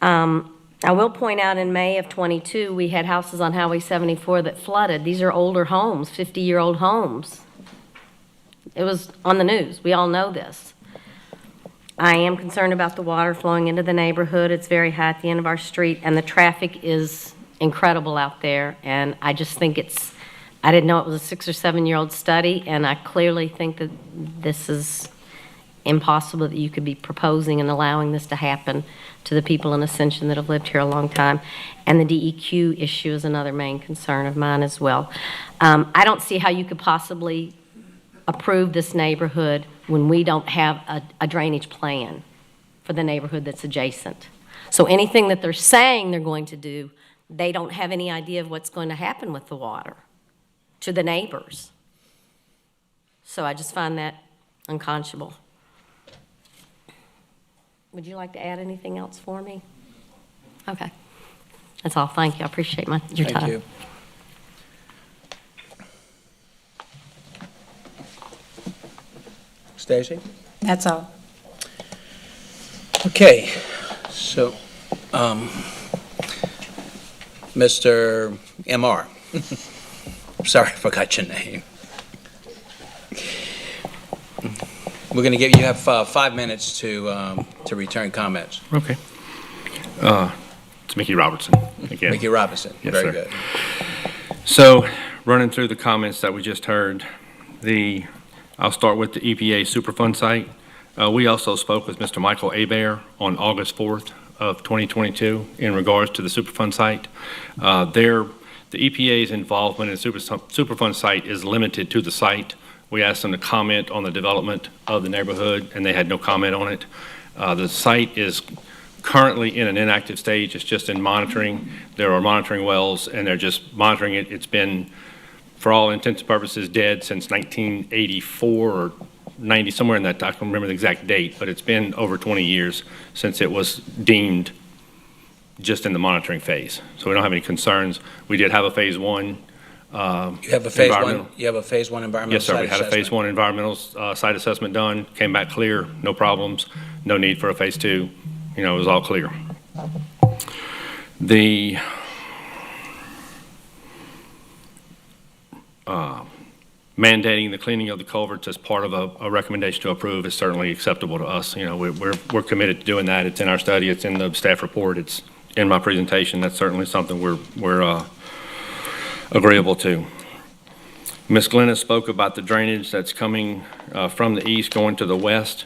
Speaker 19: I will point out, in May of '22, we had houses on Highway 74 that flooded. These are older homes, 50-year-old homes. It was on the news. We all know this. I am concerned about the water flowing into the neighborhood. It's very high at the end of our street, and the traffic is incredible out there. And I just think I didn't know it was a 6 or 7-year-old study, and I clearly think that this is impossible, that you could be proposing and allowing this to happen to the people in Ascension that have lived here a long time. And the DEQ issue is another main concern of mine as well. I don't see how you could possibly approve this neighborhood when we don't have a drainage plan for the neighborhood that's adjacent. So anything that they're saying they're going to do, they don't have any idea of what's going to happen with the water to the neighbors. So I just find that unconscionable. Would you like to add anything else for me? Okay. That's all. Thank you. I appreciate your time.
Speaker 1: Thank you. Stacy?
Speaker 15: That's all.
Speaker 1: Okay, so, Mr. MR. Sorry, I forgot your name. We're going to give you have 5 minutes to return comments.
Speaker 12: Okay. It's Mickey Robertson again.
Speaker 1: Mickey Robinson,
Speaker 12: Yes,
Speaker 1: very
Speaker 12: sir.
Speaker 1: good.
Speaker 12: So, running through the comments that we just heard, I'll start with the EPA Superfund site. We also spoke with Mr. Michael Hebert on August 4th of 2022 in regards to the Superfund site. The EPA's involvement in the Superfund site is limited to the site. We asked them to comment on the development of the neighborhood, and they had no comment on it. The site is currently in an inactive stage. It's just in monitoring. There are monitoring wells, and they're just monitoring it. It's been, for all intents and purposes, dead since 1984 or 90, somewhere in that, I don't remember the exact date, but it's been over 20 years since it was deemed just in the monitoring phase. So we don't have any concerns. We did have a phase one.
Speaker 1: You have a phase one. You have a phase one environmental.
Speaker 12: Yes, sir. We
Speaker 1: site
Speaker 12: had a phase
Speaker 1: assessment.
Speaker 12: one environmental site assessment done, came back clear, no problems, no need for a phase two. It was all clear. The mandating the cleaning of the culverts as part of a recommendation to approve is certainly acceptable to us. We're committed to doing that. It's in our study. It's in the staff report. It's in my presentation. That's certainly something we're agreeable to. Ms. Glennis spoke about the drainage that's coming from the east going to the west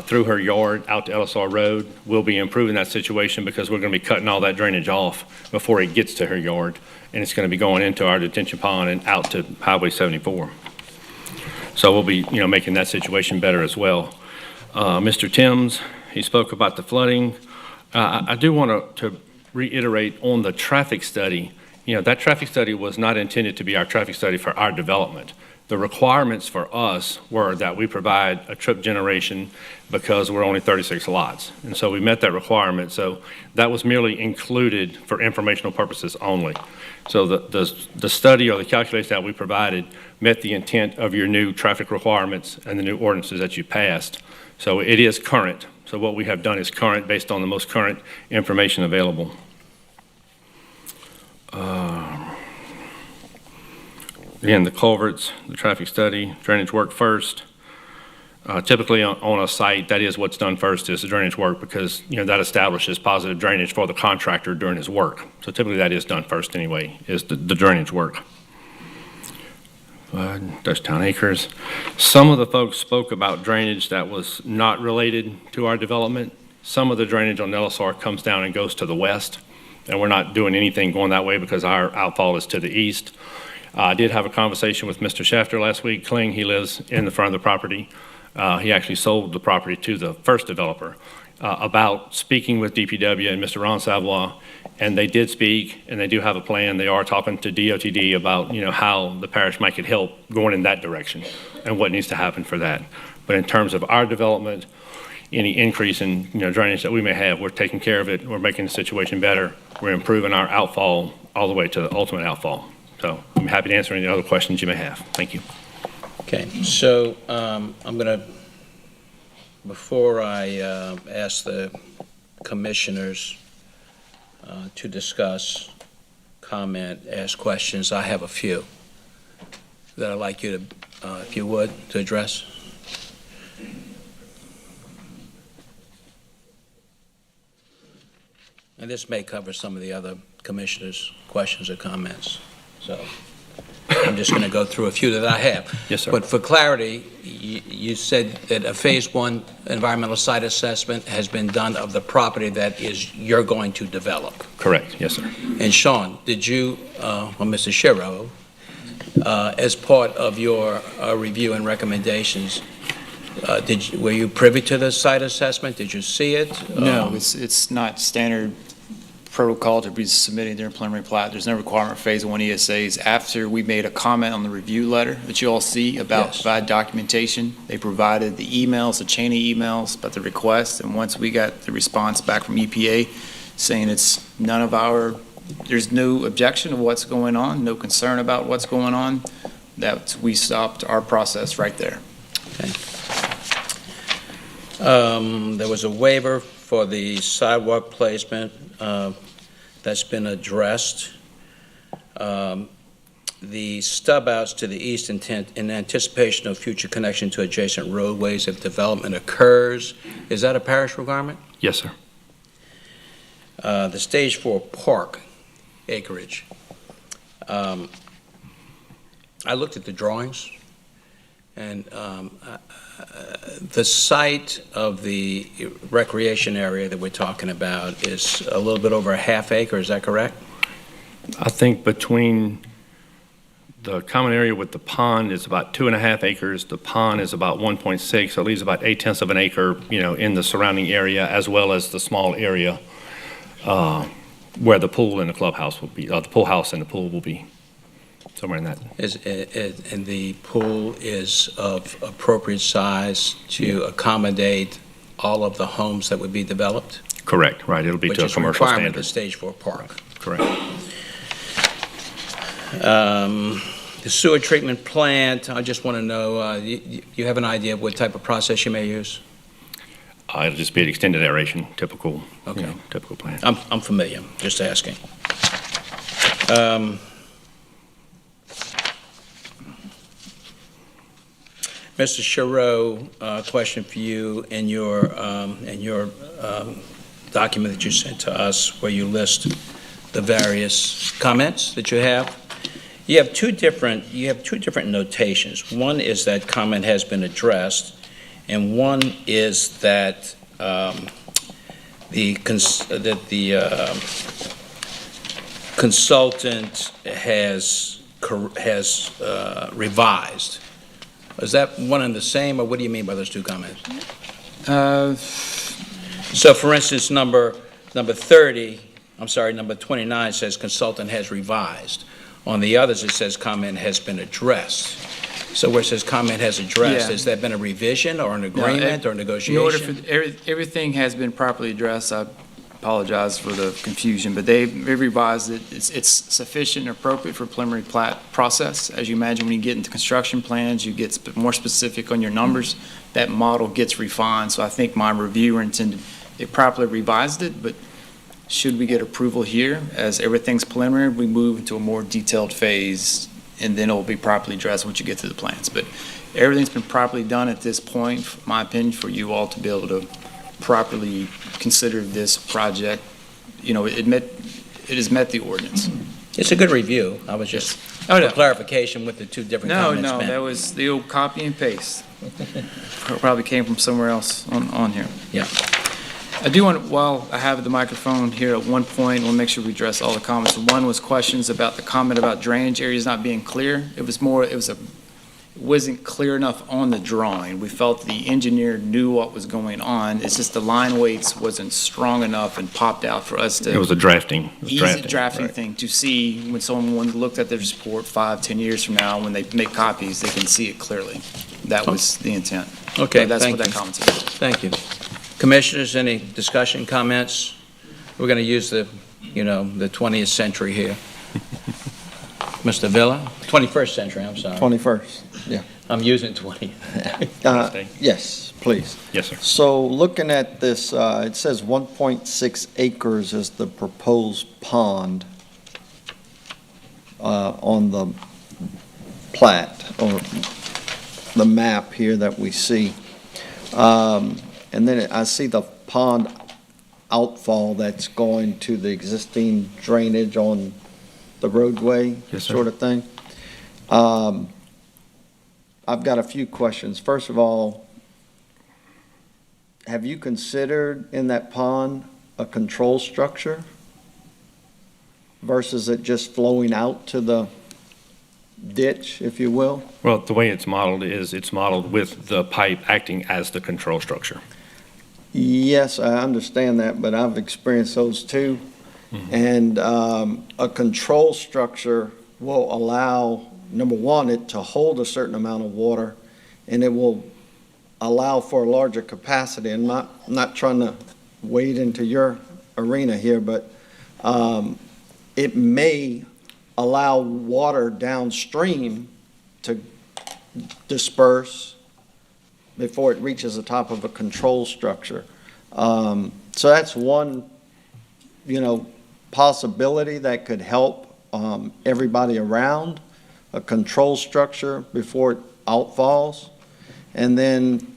Speaker 12: through her yard out to LSR Road. We'll be improving that situation because we're going to be cutting all that drainage off before it gets to her yard, and it's going to be going into our detention pond and out to Highway 74. So we'll be, making that situation better as well. Mr. Timms, he spoke about the flooding. I do want to reiterate on the traffic study. That traffic study was not intended to be our traffic study for our development. The requirements for us were that we provide a trip generation because we're only 36 lots. And so we met that requirement. So that was merely included for informational purposes only. So the study or the calculation that we provided met the intent of your new traffic requirements and the new ordinances that you passed. So it is current. So what we have done is current based on the most current information available. Again, the culverts, the traffic study, drainage work first. Typically on a site, that is what's done first is the drainage work because, that establishes positive drainage for the contractor during his work. So typically that is done first anyway, is the drainage work. Dutchtown Acres. Some of the folks spoke about drainage that was not related to our development. Some of the drainage on LSR comes down and goes to the west, and we're not doing anything going that way because our outfall is to the east. I did have a conversation with Mr. Schafter last week. Kling, he lives in the front of the property. He actually sold the property to the first developer about speaking with DPW and Mr. Ron Savoie, and they did speak, and they do have a plan. They are talking to DOTD about, how the parish might could help going in that direction and what needs to happen for that. But in terms of our development, any increase in, drainage that we may have, we're taking care of it. We're making the situation better. We're improving our outfall all the way to the ultimate outfall. So I'm happy to answer any other questions you may have. Thank you.
Speaker 1: Okay, so I'm going to, before I ask the commissioners to discuss, comment, ask questions, I have a few that I'd like you to, if you would, to address. And this may cover some of the other commissioners' questions or comments. So I'm just going to go through a few that I have.
Speaker 12: Yes, sir.
Speaker 1: But for clarity, you said that a phase one environmental site assessment has been done of the property that you're going to develop.
Speaker 12: Correct. Yes, sir.
Speaker 1: And Sean, did you, or Mr. Shiro, as part of your review and recommendations, Were you privy to the site assessment? Did you see it?
Speaker 3: No, it's not standard protocol to be submitting their preliminary plat. There's no requirement for Phase 1 ESAs. After we made a comment on the review letter that you all see about
Speaker 1: Yes.
Speaker 3: provide documentation, they provided the emails, the chain of emails about the request, and once we got the response back from EPA saying there's no objection of what's going on, no concern about what's going on, that we stopped our process right there.
Speaker 1: There was a waiver for the sidewalk placement that's been addressed. The stub outs to the east in anticipation of future connection to adjacent roadways if development occurs. Is that a parish requirement?
Speaker 12: Yes, sir.
Speaker 1: The Stage 4 park acreage. I looked at the drawings, and the site of the recreation area that we're talking about is a little bit over a half acre, is that correct?
Speaker 12: I think between the common area with the pond is about 2.5 acres. The pond is about 1.6, so it leaves about 0.8 of an acre, in the surrounding area, as well as the small area where the pool and the clubhouse will be, the pool house and the pool will be, somewhere in that.
Speaker 1: And the pool is of appropriate size to accommodate all of the homes that would be developed?
Speaker 12: Correct, right. It'll be to a commercial
Speaker 1: Which is a requirement of
Speaker 12: standard.
Speaker 1: the Stage 4 park.
Speaker 12: Correct.
Speaker 1: The sewer treatment plant, I just want to know, you have an idea of what type of process you may use?
Speaker 12: It'll just be an extended aeration, typical,
Speaker 1: Okay.
Speaker 12: typical plan.
Speaker 1: I'm familiar, just asking. Mr. Chareau, question for you in your document that you sent to us where you list the various comments that you have. You have two different notations. One is that comment has been addressed, and one is that the consultant has revised. Is that one and the same, or what do you mean by those two comments? So, for instance, number 29 says consultant has revised. On the others, it says comment has been addressed. So where it says comment has addressed,
Speaker 3: Yeah.
Speaker 1: has that been a revision or an
Speaker 3: No,
Speaker 1: agreement or
Speaker 3: In order
Speaker 1: negotiation?
Speaker 3: for, everything has been properly addressed. I apologize for the confusion, but they revised it. It's sufficient and appropriate for preliminary plat process. As you imagine, when you get into construction plans, you get more specific on your numbers. That model gets refined, so I think my reviewer intended, they properly revised it, but should we get approval here, as everything's preliminary, we move into a more detailed phase, and then it will be properly addressed once you get to the plans. But everything's been properly done at this point, in my opinion, for you all to be able to properly consider this project. It has met the ordinance.
Speaker 1: It's a good review. I was just,
Speaker 3: Oh, no.
Speaker 1: for clarification with the two different comments
Speaker 3: No,
Speaker 1: meant.
Speaker 3: that was the old copy and paste. Probably came from somewhere else on here.
Speaker 1: Yeah.
Speaker 3: I do want, while I have the microphone here, at one point, we'll make sure we address all the comments. One was questions about the comment about drainage areas not being clear. It wasn't clear enough on the drawing. We felt the engineer knew what was going on. It's just the line weights wasn't strong enough and popped out for us to.
Speaker 12: It was a drafting.
Speaker 3: Easy drafting thing to see when someone looked at this report 5-10 years from now, when they make copies, they can see it clearly. That was the intent.
Speaker 1: Okay,
Speaker 3: That's
Speaker 1: thank
Speaker 3: what
Speaker 1: you.
Speaker 3: that comment's about.
Speaker 1: Thank you. Commissioners, any discussion, comments? We're going to use the 20th century here. Mr. Villa? 21st century, I'm sorry.
Speaker 11: 21st, yeah.
Speaker 1: I'm using 20.
Speaker 11: Yes, please.
Speaker 12: Yes, sir.
Speaker 11: So looking at this, it says 1.6 acres is the proposed pond on the plat, or the map here that we see. And then I see the pond outfall that's going to the existing drainage on the roadway,
Speaker 12: Yes, sir.
Speaker 11: sort of thing. I've got a few questions. First of all, have you considered in that pond a control structure versus it just flowing out to ditch, if you will?
Speaker 12: Well, the way it's modeled is it's modeled with the pipe acting as the control structure.
Speaker 11: Yes, I understand that, but I've experienced those too. And a control structure will allow, number one, it to hold a certain amount of water, and it will allow for a larger capacity. And not trying to wade into your arena here, but it may allow water downstream to disperse before it reaches the top of a control structure. So that's one, possibility that could help everybody around, a control structure before it outfalls. And then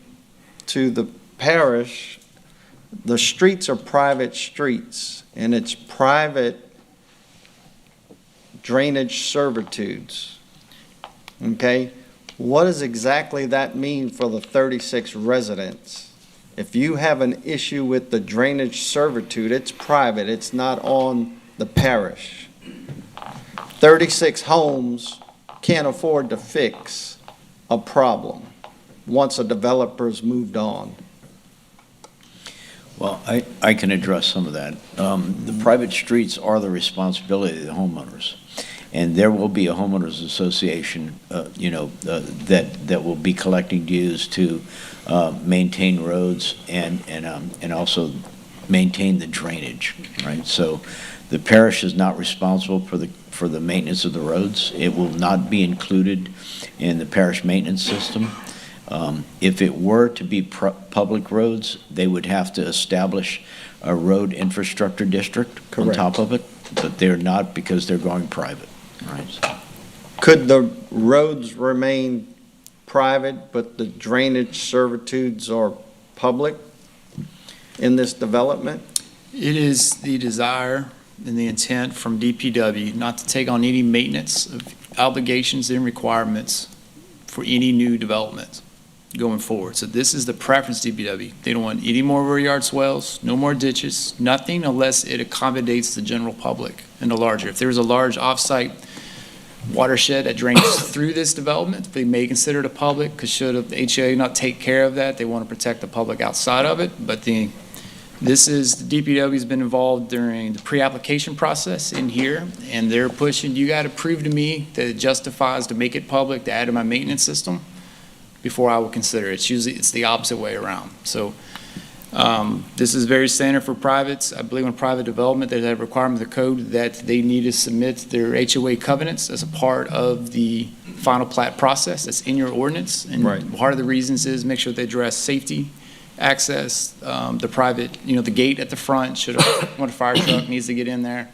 Speaker 11: to the parish, the streets are private streets, and it's private drainage servitudes. Okay? What does exactly that mean for the 36 residents? If you have an issue with the drainage servitude, it's private, it's not on the parish. 36 homes can't afford to fix a problem once a developer's moved on.
Speaker 7: Well, I can address some of that. The private streets are the responsibility of the homeowners. And there will be a homeowners association, that will be collecting dues to maintain roads and also maintain the drainage, right? So the parish is not responsible for the maintenance of the roads. It will not be included in the parish maintenance system. If it were to be public roads, they would have to establish a road infrastructure district on top of it, but they're not because they're going private, right?
Speaker 11: Could the roads remain private, but the drainage servitudes are public in this development?
Speaker 3: It is the desire and the intent from DPW not to take on any maintenance of obligations and requirements for any new development going forward. So this is the preference DPW. They don't want any more rear yard swells, no more ditches, nothing unless it accommodates the general public and the larger. If there's a large off-site watershed that drains through this development, they may consider it a public, because should the HOA not take care of that, they want to protect the public outside of it. But the DPW's been involved during the pre-application process in here, and they're pushing, you got to prove to me that it justifies to make it public, to add to my maintenance system before I will consider it. It's the opposite way around. So this is very standard for privates. I believe in private development, there's a requirement of the code that they need to submit their HOA covenants as a part of the final plat process. That's in your ordinance. And part of the reasons is make sure they address safety, access, the private, the gate at the front, when a fire truck needs to get in there,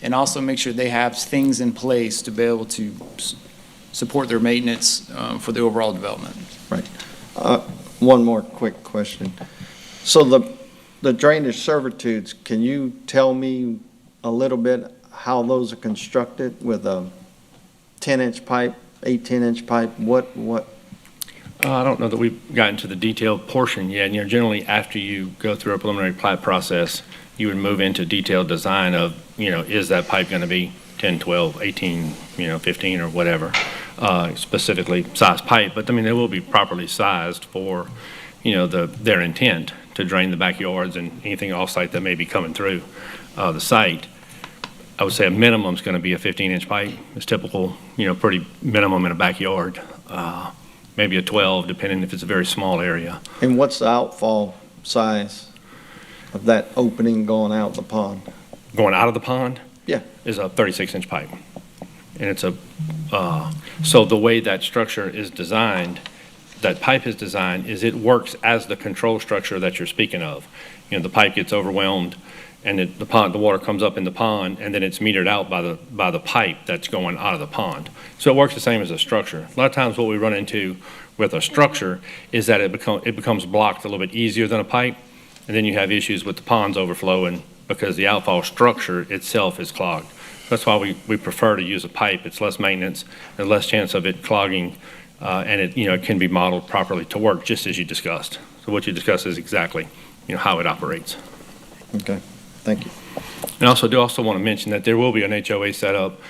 Speaker 3: and also make sure they have things in place to be able to support their maintenance for the overall development.
Speaker 11: Right. One more quick question. So the drainage servitudes, can you tell me a little bit how those are constructed with a 10-inch pipe, 18-inch pipe? What?
Speaker 12: I don't know that we've gotten to the detailed portion yet. Generally, after you go through a preliminary plat process, you would move into detailed design of, is that pipe going to be 10, 12, 18, 15 or whatever, specifically size pipe. But, they will be properly sized for, their intent to drain the backyards and anything off-site that may be coming through the site. I would say a minimum is going to be a 15-inch pipe. It's typical, pretty minimum in a backyard. Maybe a 12, depending if it's a very small area.
Speaker 11: And what's the outfall size of that opening going out the pond?
Speaker 12: Going out of the pond?
Speaker 11: Yeah.
Speaker 12: Is a 36-inch pipe. And it's so the way that structure is designed, that pipe is designed, is it works as the control structure that you're speaking of. The pipe gets overwhelmed, and the water comes up in the pond, and then it's metered out by the pipe that's going out of the pond. So it works the same as a structure. A lot of times what we run into with a structure is that it becomes blocked a little bit easier than a pipe, and then you have issues with the ponds overflowing because the outfall structure itself is clogged. That's why we prefer to use a pipe. It's less maintenance and less chance of it clogging, and it can be modeled properly to work just as you discussed. So what you discussed is exactly how it operates.
Speaker 11: Okay. Thank you.
Speaker 12: And also want to mention that there will be an HOA set up,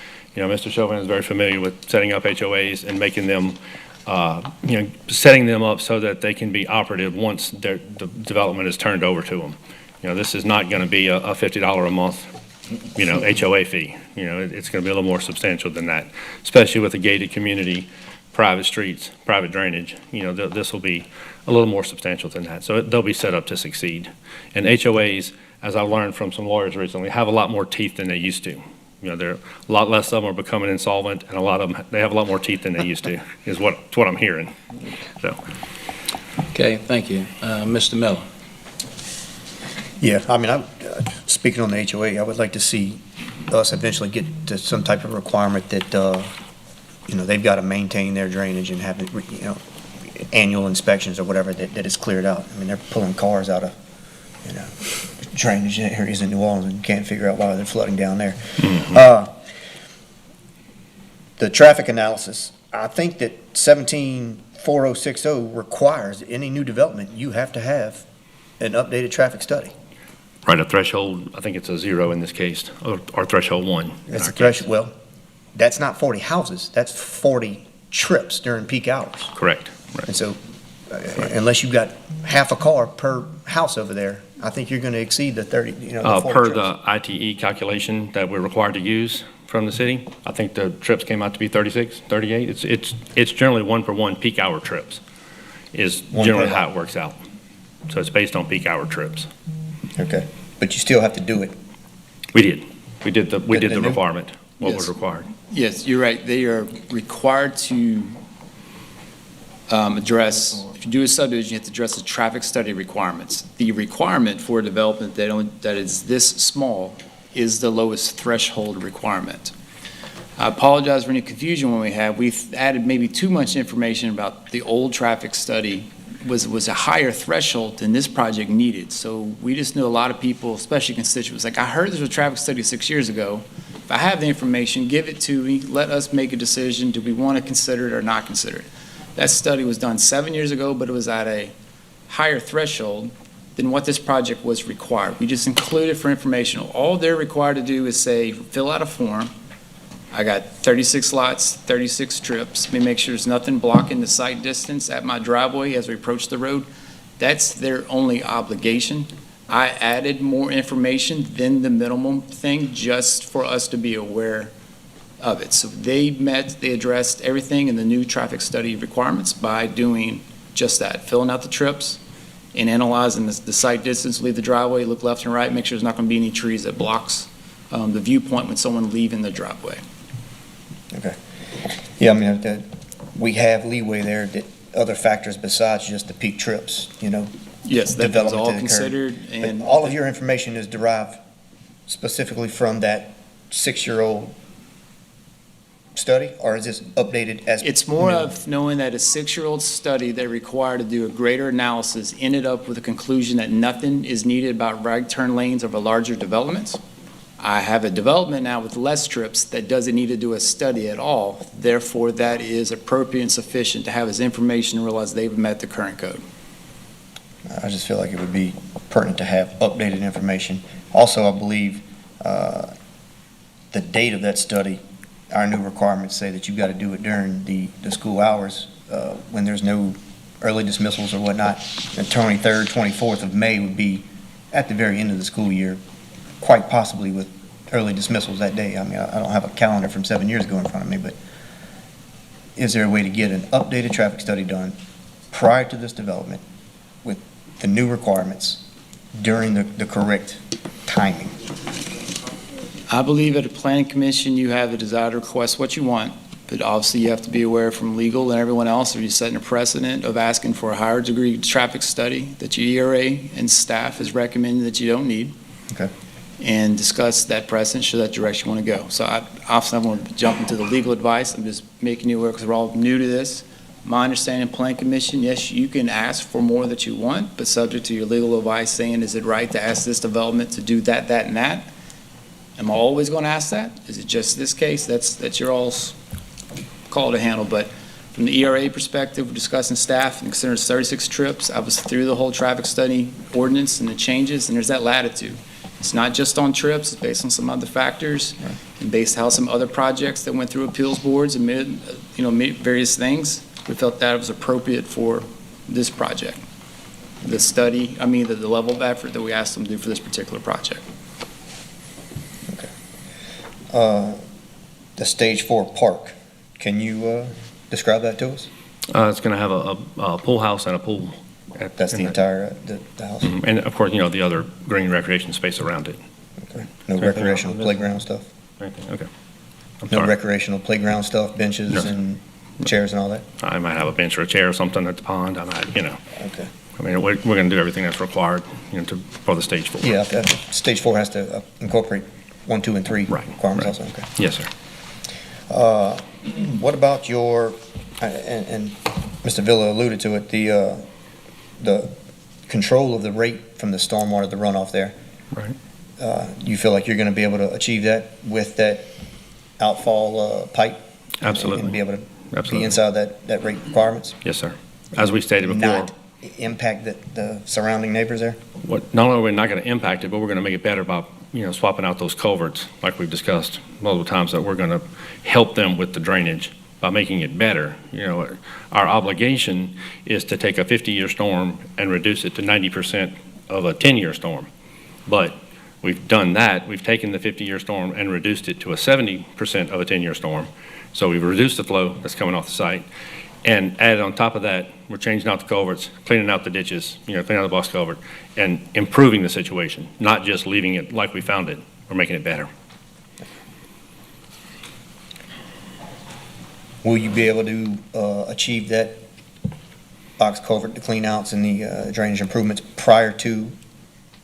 Speaker 12: Mr. Chauvin is very familiar with setting up HOAs and making them, setting them up so that they can be operative once the development is turned over to them. This is not going to be a $50 a month, HOA fee. It's going to be a little more substantial than that, especially with a gated community, private streets, private drainage. This will be a little more substantial than that. So they'll be set up to succeed. And HOAs, as I learned from some lawyers recently, have a lot more teeth than they used to. There are a lot less of them are becoming insolvent, and a lot of them, they have a lot more teeth than they used to, is what I'm hearing. So.
Speaker 1: Okay, thank you. Mr. Miller?
Speaker 9: Yeah, I mean, speaking on the HOA, I would like to see us eventually get to some type of requirement that, they've got to maintain their drainage and have, annual inspections or whatever that is cleared out. I mean, they're pulling cars out of, drainage areas in New Orleans and can't figure out why they're flooding down there. The traffic analysis, I think that 174060 requires any new development, you have to have an updated traffic study.
Speaker 12: Right, a threshold, I think it's a 0 in this case, or threshold 1.
Speaker 9: That's a threshold. Well, that's not 40 houses, that's 40 trips during peak hours.
Speaker 12: Correct.
Speaker 9: And so, unless you've got half a car per house over there, I think you're going to exceed the 30, the 40
Speaker 12: Per
Speaker 9: trips.
Speaker 12: the ITE calculation that we're required to use from the city, I think the trips came out to be 36, 38. It's generally 1-for-1 peak hour trips is generally how it works out. So it's based on peak hour trips.
Speaker 9: Okay, but you still have to do it.
Speaker 12: We did. We did the
Speaker 9: new-
Speaker 12: requirement, what was
Speaker 3: Yes.
Speaker 12: required.
Speaker 3: Yes, you're right. They are required to address, if you do a subdivision, you have to address the traffic study requirements. The requirement for a development that is this small is the lowest threshold requirement. I apologize for any confusion when we have. We've added maybe too much information about the old traffic study was a higher threshold than this project needed. So we just knew a lot of people, especially constituents, like, I heard there was a traffic study 6 years ago. If I have the information, give it to me, let us make a decision. Do we want to consider it or not consider it? That study was done 7 years ago, but it was at a higher threshold than what this project was required. We just included for informational. All they're required to do is say, fill out a form. I got 36 lots, 36 trips. Let me make sure there's nothing blocking the sight distance at my driveway as we approach the road. That's their only obligation. I added more information than the minimum thing just for us to be aware of it. So they addressed everything in the new traffic study requirements by doing just that, filling out the trips and analyzing the sight distance, leave the driveway, look left and right, make sure there's not going to be any trees that blocks the viewpoint when someone leaving the driveway.
Speaker 9: Okay. Yeah, I mean, we have leeway there, that other factors besides just the peak trips,
Speaker 3: Yes, that was
Speaker 9: development
Speaker 3: all
Speaker 9: to occur.
Speaker 3: considered,
Speaker 9: But
Speaker 3: and
Speaker 9: all of your information is derived specifically from that 6-year-old study, or is this updated as?
Speaker 3: it's more
Speaker 9: new?
Speaker 3: of knowing that a 6-year-old study they require to do a greater analysis ended up with a conclusion that nothing is needed about right turn lanes of a larger developments. I have a development now with less trips that doesn't need to do a study at all. Therefore, that is appropriate and sufficient to have as information and realize they've met the current code.
Speaker 9: I just feel like it would be pertinent to have updated information. Also, I believe the date of that study, our new requirements say that you've got to do it during the school hours when there's no early dismissals or whatnot. The 23rd, 24th of May would be at the very end of the school year, quite possibly with early dismissals that day. I mean, I don't have a calendar from 7 years ago in front of me, but is there a way to get an updated traffic study done prior to this development with the new requirements during the correct timing?
Speaker 3: I believe at a planning commission, you have the desire to request what you want, but obviously you have to be aware from legal and everyone else, if you're setting a precedent of asking for a higher degree traffic study that your ERA and staff has recommended that you don't need.
Speaker 9: Okay.
Speaker 3: And discuss that precedent, show that direction you want to go. So obviously I want to jump into the legal advice. I'm just making you aware because we're all new to this. My understanding, planning commission, yes, you can ask for more that you want, but subject to your legal advice saying, is it right to ask this development to do that, that, and that? Am I always going to ask that? Is it just this case? That's your all's call to handle. But from the ERA perspective, we're discussing staff and considering 36 trips. I was through the whole traffic study ordinance and the changes, and there's that latitude. It's not just on trips, it's based on some other factors. And based on some other projects that went through appeals boards and various things, we felt that it was appropriate for this project. The study, the level of effort that we asked them to do for this particular project.
Speaker 9: The Stage 4 park, can you describe that to us?
Speaker 12: It's going to have a pool house and a pool.
Speaker 9: That's the entire, the house?
Speaker 12: And of course, the other green recreation space around it.
Speaker 9: Okay. No recreational playground stuff?
Speaker 12: Okay. I'm
Speaker 9: No
Speaker 12: sorry.
Speaker 9: recreational playground stuff, benches
Speaker 12: No.
Speaker 9: and chairs and all that?
Speaker 12: I might have a bench or a chair or something at the pond. I might,
Speaker 9: Okay.
Speaker 12: we're going to do everything that's required, for the Stage 4.
Speaker 9: Yeah, Stage 4 has to incorporate 1, 2, and 3 requirements also, okay.
Speaker 12: Yes, sir.
Speaker 9: What about your, and Mr. Villa alluded to it, the control of the rate from the stormwater, the runoff there?
Speaker 12: Right.
Speaker 9: You feel like you're going to be able to achieve that with that outfall pipe?
Speaker 12: Absolutely.
Speaker 9: And be able to
Speaker 12: Absolutely.
Speaker 9: be inside that rate requirements?
Speaker 12: Yes, sir. As we stated before.
Speaker 9: Not impact the surrounding neighbors there?
Speaker 12: Not only are we not going to impact it, but we're going to make it better by, swapping out those culverts, like we've discussed multiple times, that we're going to help them with the drainage by making it better. Our obligation is to take a 50-year storm and reduce it to 90% of a 10-year storm. But we've done that. We've taken the 50-year storm and reduced it to a 70% of a 10-year storm. So we've reduced the flow that's coming off the site. And added on top of that, we're changing out the culverts, cleaning out the ditches, cleaning out the box culvert, and improving the situation, not just leaving it like we found it. We're making it better.
Speaker 9: Will you be able to achieve that box culvert, the clean outs and the drainage improvements prior to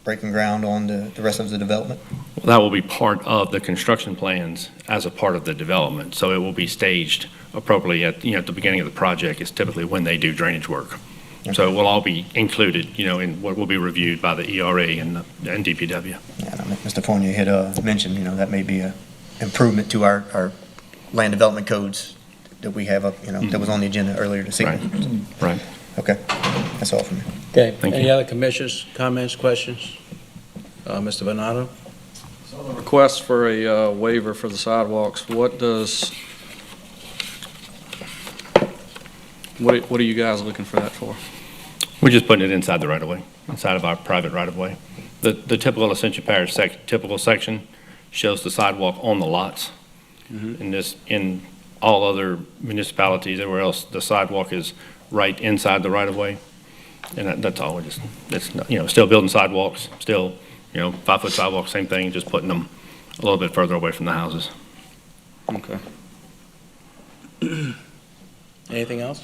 Speaker 9: breaking ground on the rest of the development?
Speaker 12: Well, that will be part of the construction plans as a part of the development. So it will be staged appropriately at the beginning of the project is typically when they do drainage work.
Speaker 9: Okay.
Speaker 12: So it will all be included, in what will be reviewed by the ERA and DPW.
Speaker 9: Yeah, Mr. Fournier had mentioned, that may be an improvement to our land development codes that we have up, that was on the agenda earlier this evening.
Speaker 12: Right.
Speaker 9: Okay, that's all from me.
Speaker 1: Okay,
Speaker 12: Thank
Speaker 1: any
Speaker 12: you.
Speaker 1: other commissioners, comments, questions? Mr. Venado?
Speaker 20: So the request for a waiver for the sidewalks, what are you guys looking for that for?
Speaker 12: We're just putting it inside the right-of-way, inside of our private right-of-way. The typical Ascension Parish typical section shows the sidewalk on the lots. In all other municipalities, everywhere else, the sidewalk is right inside the right-of-way. And that's all. It's not, still building sidewalks, still, 5-foot sidewalks, same thing, just putting them a little bit further away from the houses.
Speaker 1: Okay. Anything else?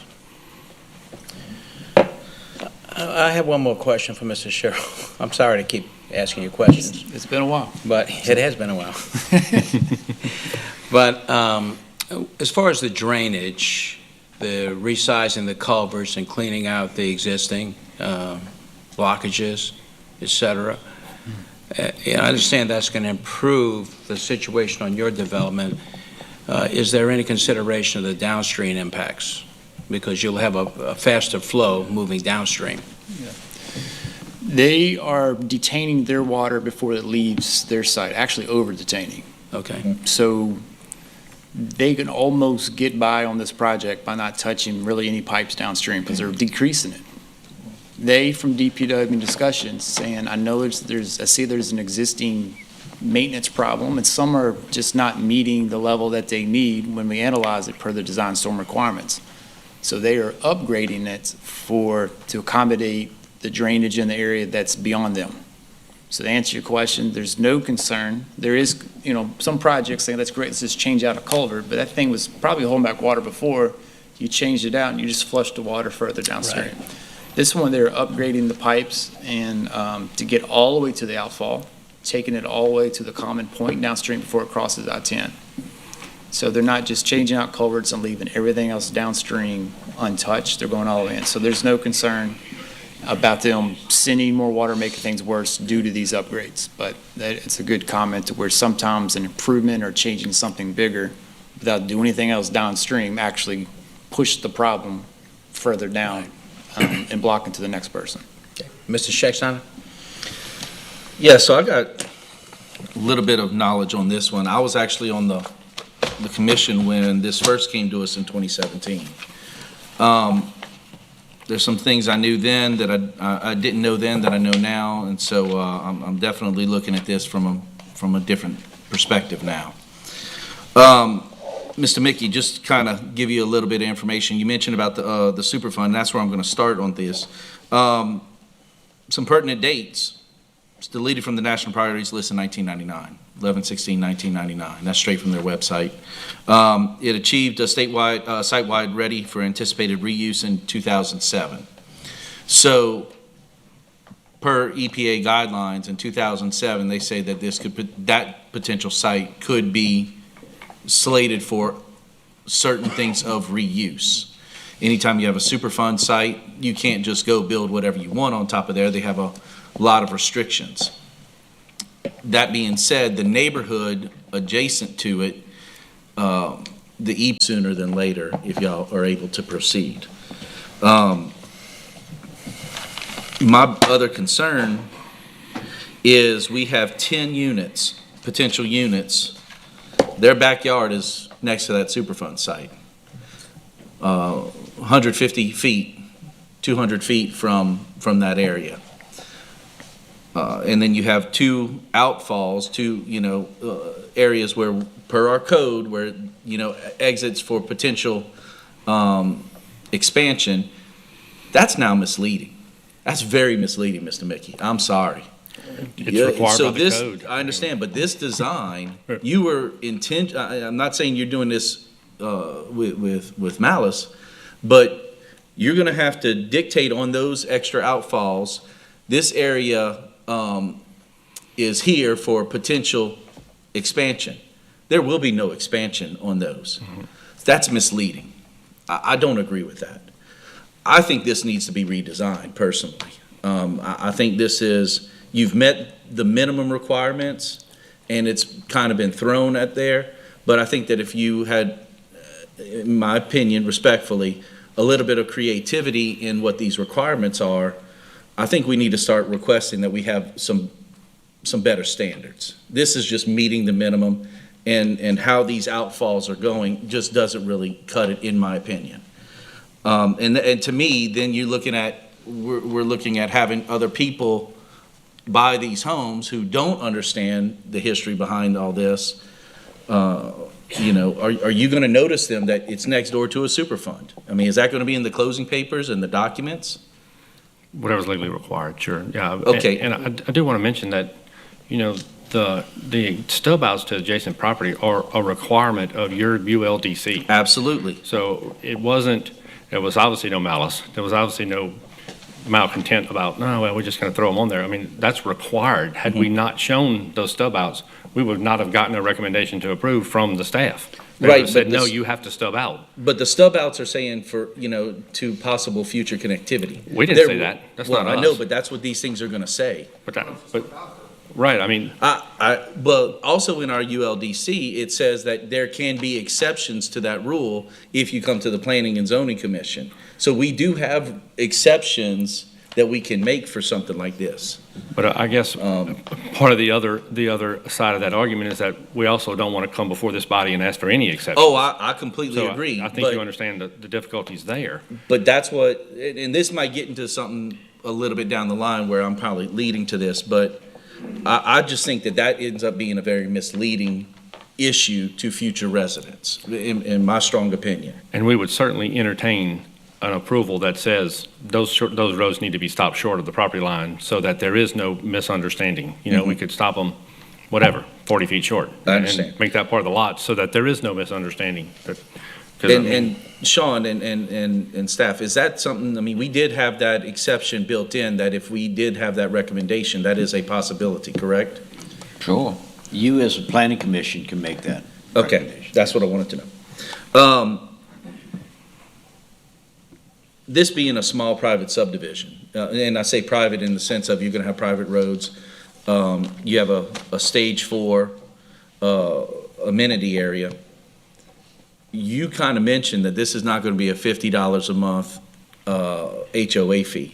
Speaker 1: I have one more question for Mr. Sherrill. I'm sorry to keep asking you questions.
Speaker 3: It's been a while.
Speaker 1: But it has been a while. But as far as the drainage, the resizing the culverts and cleaning out the existing blockages, et cetera, I understand that's going to improve the situation on your development. Is there any consideration of the downstream impacts? Because you'll have a faster flow moving downstream.
Speaker 3: They are detaining their water before it leaves their site, actually over-detaining.
Speaker 1: Okay.
Speaker 3: So they can almost get by on this project by not touching really any pipes downstream because they're decreasing it. They, from DPW discussions, saying, I know I see there's an existing maintenance problem, and some are just not meeting the level that they need when we analyze it per the design storm requirements. So they are upgrading it to accommodate the drainage in the area that's beyond them. So to answer your question, there's no concern. There is, some projects saying, that's great, let's just change out a culvert, but that thing was probably holding back water before. You changed it out and you just flushed the water further downstream.
Speaker 1: Right.
Speaker 3: This one, they're upgrading the pipes and to get all the way to the outfall, taking it all the way to the common point downstream before it crosses I-10. So they're not just changing out culverts and leaving everything else downstream untouched. They're going all the way in. So there's no concern about them sending more water, making things worse due to these upgrades. But it's a good comment to where sometimes an improvement or changing something bigger without doing anything else downstream actually push the problem further down and block it to the next person.
Speaker 1: Mr. Schechtsteiner?
Speaker 6: Yeah, so I got little bit of knowledge on this one. I was actually on the commission when this first came to us in 2017. There's some things I knew then that I didn't know then that I know now, and so I'm definitely looking at this from a different perspective now. Mr. Mickey, just kind of give you a little bit of information. You mentioned about the Superfund. That's where I'm going to start on this. Some pertinent dates. It's deleted from the National Priorities List in 1999, 11/16/1999. That's straight from their website. It achieved a statewide, site-wide ready for anticipated reuse in 2007. So, per EPA guidelines in 2007, they say that that potential site could be slated for certain things of reuse. Anytime you have a Superfund site, you can't just go build whatever you want on top of there. They have a lot of restrictions. That being said, the neighborhood adjacent to it, the sooner than later, if y'all are able to proceed. My other concern is we have 10 units, potential units. Their backyard is next to that Superfund site. 150 feet, 200 feet from that area. And then you have two outfalls, areas where, per our code, where, exits for potential expansion. That's now misleading. That's very misleading, Mr. Mickey. I'm sorry.
Speaker 12: It's required
Speaker 6: so
Speaker 12: by the
Speaker 6: this,
Speaker 12: code.
Speaker 6: I understand, but this design, you were I'm not saying you're doing this with malice, but you're going to have to dictate on those extra outfalls. This area is here for potential expansion. There will be no expansion on those. That's misleading. I don't agree with that. I think this needs to be redesigned personally. I think this is, you've met the minimum requirements and it's kind of been thrown at there, but I think that if you had, in my opinion, respectfully, a little bit of creativity in what these requirements are, I think we need to start requesting that we have some better standards. This is just meeting the minimum, and how these outfalls are going just doesn't really cut it, in my opinion. And to me, then we're looking at having other people buy these homes who don't understand the history behind all this. Are you going to notice them that it's next door to a Superfund? I mean, is that going to be in the closing papers and the documents?
Speaker 12: Whatever's legally required, sure, yeah.
Speaker 6: Okay.
Speaker 12: And I do want to mention that, the stub outs to adjacent property are a requirement of your ULDC.
Speaker 6: Absolutely.
Speaker 12: So there was obviously no malice. There was obviously no malcontent about, no, well, we're just going to throw them on there. I mean, that's required. Had we not shown those stub outs, we would not have gotten a recommendation to approve from the staff. They would
Speaker 6: Right,
Speaker 12: have said,
Speaker 6: but
Speaker 12: no,
Speaker 6: this-
Speaker 12: you have to stub out.
Speaker 6: But the stub outs are saying for, to possible future connectivity.
Speaker 12: We didn't say that. That's
Speaker 6: well,
Speaker 12: not
Speaker 6: I know,
Speaker 12: us.
Speaker 6: but that's what these things are going to say.
Speaker 12: Right, I mean.
Speaker 6: But also in our ULDC, it says that there can be exceptions to that rule if you come to the Planning and Zoning Commission. So we do have exceptions that we can make for something like this.
Speaker 12: But I guess part of the other side of that argument is that we also don't want to come before this body and ask for any exceptions.
Speaker 6: Oh, I completely
Speaker 12: So
Speaker 6: agree.
Speaker 12: I think
Speaker 6: but-
Speaker 12: you understand the difficulties there.
Speaker 6: But that's what, and this might get into something a little bit down the line where I'm probably leading to this, but I just think that ends up being a very misleading issue to future residents, in my strong opinion.
Speaker 12: And we would certainly entertain an approval that says those roads need to be stopped short of the property line so that there is no misunderstanding. We could stop them, 40 feet short.
Speaker 6: I understand.
Speaker 12: And make that part of the lot so that there is no misunderstanding.
Speaker 6: And Sean and staff, is that something, I mean, we did have that exception built in that if we did have that recommendation, that is a possibility, correct?
Speaker 7: Sure. You as a planning commission can make that.
Speaker 6: Okay, that's what I wanted to know. This being a small private subdivision, and I say private in the sense of you're going to have private roads, you have a stage 4 amenity area. You kind of mentioned that this is not going to be a $50 a month HOA fee.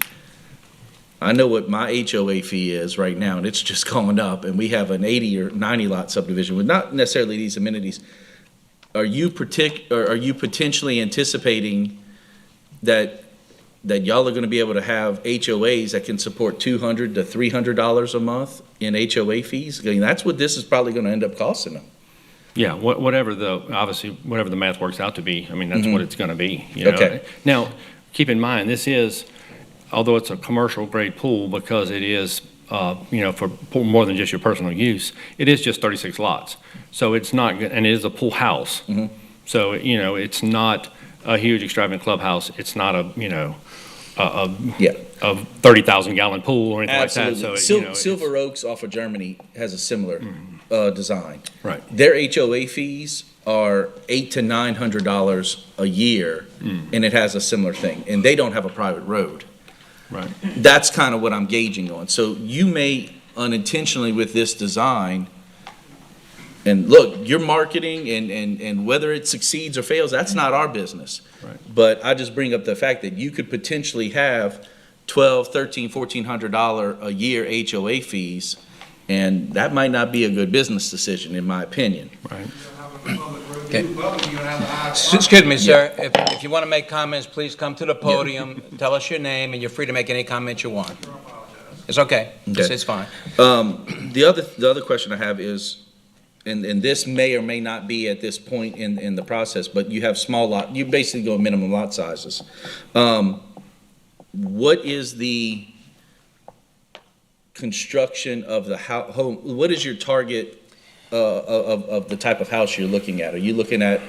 Speaker 6: I know what my HOA fee is right now, and it's just going up, and we have an 80 or 90 lot subdivision with not necessarily these amenities. Are you potentially anticipating that y'all are gonna be able to have HOAs that can support $200 to $300 a month in HOA fees? I mean, that's what this is probably gonna end up costing them.
Speaker 12: Yeah, obviously, whatever the math works out to be, I mean, that's what it's gonna be, you know?
Speaker 6: Okay.
Speaker 12: Now, keep in mind, this is, although it's a commercial grade pool, because it is, for more than just your personal use, it is just 36 lots. So it's not, and it is a pool house. So, it's not a huge extravagant clubhouse. It's not a 30,000 gallon pool or anything
Speaker 6: Absolutely.
Speaker 12: like that. So,
Speaker 6: Silver Oaks off of Germany has a similar design.
Speaker 12: Right.
Speaker 6: Their HOA fees are $800 to $900 a year, and it has a similar thing. And they don't have a private road.
Speaker 12: Right.
Speaker 6: That's kind of what I'm gauging on. So you may unintentionally with this design, and look, you're marketing and whether it succeeds or fails, that's not our business.
Speaker 12: Right.
Speaker 6: But I just bring up the fact that you could potentially have $1,200, $1,300, $1,400 a year HOA fees, and that might not be a good business decision, in my opinion.
Speaker 12: Right.
Speaker 1: Okay. Excuse me, sir. If you want to make comments, please come to the podium, tell us your name, and you're free to make any comments you want. It's okay. It's fine.
Speaker 6: The other question I have is, and this may or may not be at this point in the process, but you have small lot, you basically go minimum lot sizes. What is the construction of the home? What is your target of the type of house you're looking at? Are you looking at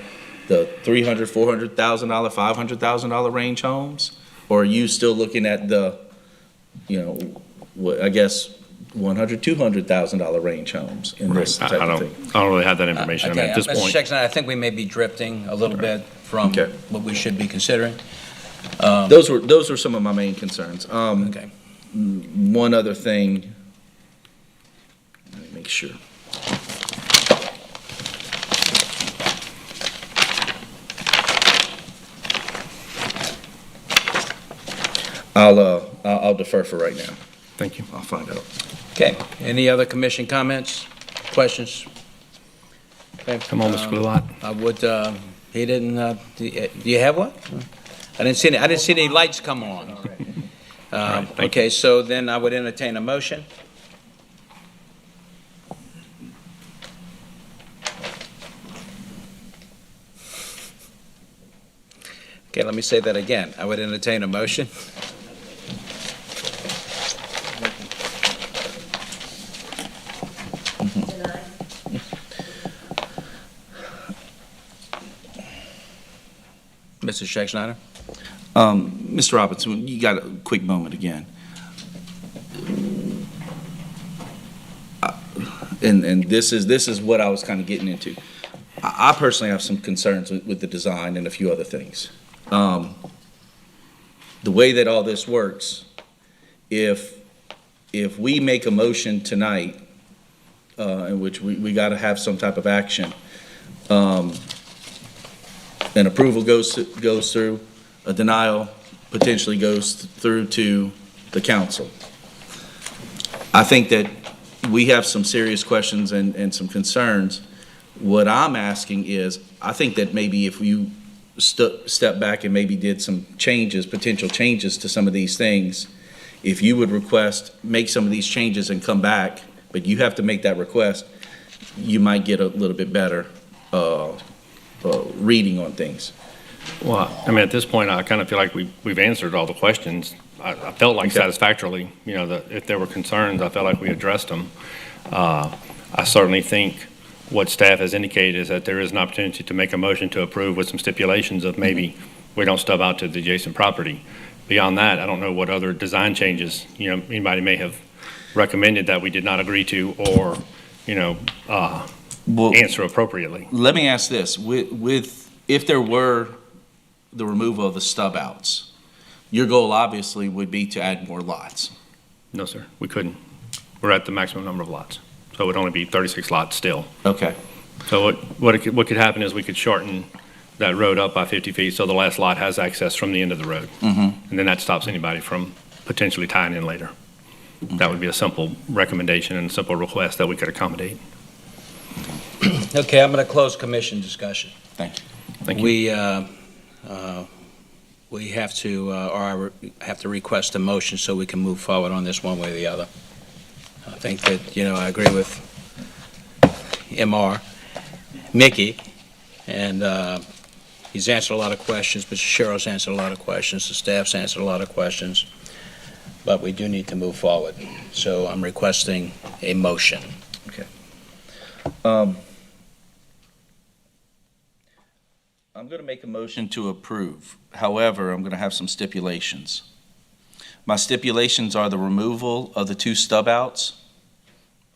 Speaker 6: the $300,000, $400,000, $500,000 range homes? Or are you still looking at the, I guess, $100,000, $200,000 range homes in this type of thing?
Speaker 12: I don't really have that information. I mean, at this
Speaker 1: Mr.
Speaker 12: point.
Speaker 1: Sexton, I think we may be drifting a little bit from what we should be considering.
Speaker 6: Those were some of my main concerns.
Speaker 1: Okay.
Speaker 6: One other thing, let me make sure. I'll defer for right now.
Speaker 12: Thank you.
Speaker 6: I'll find out.
Speaker 1: Okay. Any other commission comments, questions? Okay.
Speaker 12: Come on, Mr. Blue Light.
Speaker 1: I would, he didn't, do you have one? I didn't see any lights come on. Okay, so then I would entertain a motion. Okay, let me say that again. I would entertain a motion. Mr. Schexnayder?
Speaker 6: Mr. Robinson, you got a quick moment again. And this is what I was kind of getting into. I personally have some concerns with the design and a few other things. The way that all this works, if we make a motion tonight, in which we got to have some type of action, an approval goes through, a denial potentially goes through to the council. I think that we have some serious questions and some concerns. What I'm asking is, I think that maybe if you step back and maybe did some changes, potential changes to some of these things, if you would make some of these changes and come back, but you have to make that request, you might get a little bit better reading on things.
Speaker 12: Well, I mean, at this point, I kind of feel like we've answered all the questions. I felt like satisfactorily, that if there were concerns, I felt like we addressed them. I certainly think what staff has indicated is that there is an opportunity to make a motion to approve with some stipulations of maybe we don't stub out to the adjacent property. Beyond that, I don't know what other design changes, anybody may have recommended that we did not agree to or, answer appropriately.
Speaker 6: Let me ask this, if there were the removal of the stub outs, your goal obviously would be to add more lots.
Speaker 12: No, sir, we couldn't. We're at the maximum number of lots. So it would only be 36 lots still.
Speaker 6: Okay.
Speaker 12: So what could happen is we could shorten that road up by 50 feet so the last lot has access from the end of the road.
Speaker 6: Mm-hmm.
Speaker 12: And then that stops anybody from potentially tying in later. That would be a simple recommendation and a simple request that we could accommodate.
Speaker 1: Okay, I'm going to close commission discussion.
Speaker 6: Thank you.
Speaker 12: Thank you.
Speaker 1: We have to, or I have to request a motion so we can move forward on this one way or the other. I think that, I agree with MR, Mickey, and he's answered a lot of questions. Mr. Sherrill's answered a lot of questions. The staff's answered a lot of questions. But we do need to move forward. So I'm requesting a motion.
Speaker 6: I'm going to make a motion to approve. However, I'm going to have some stipulations. My stipulations are the removal of the 2 stub outs.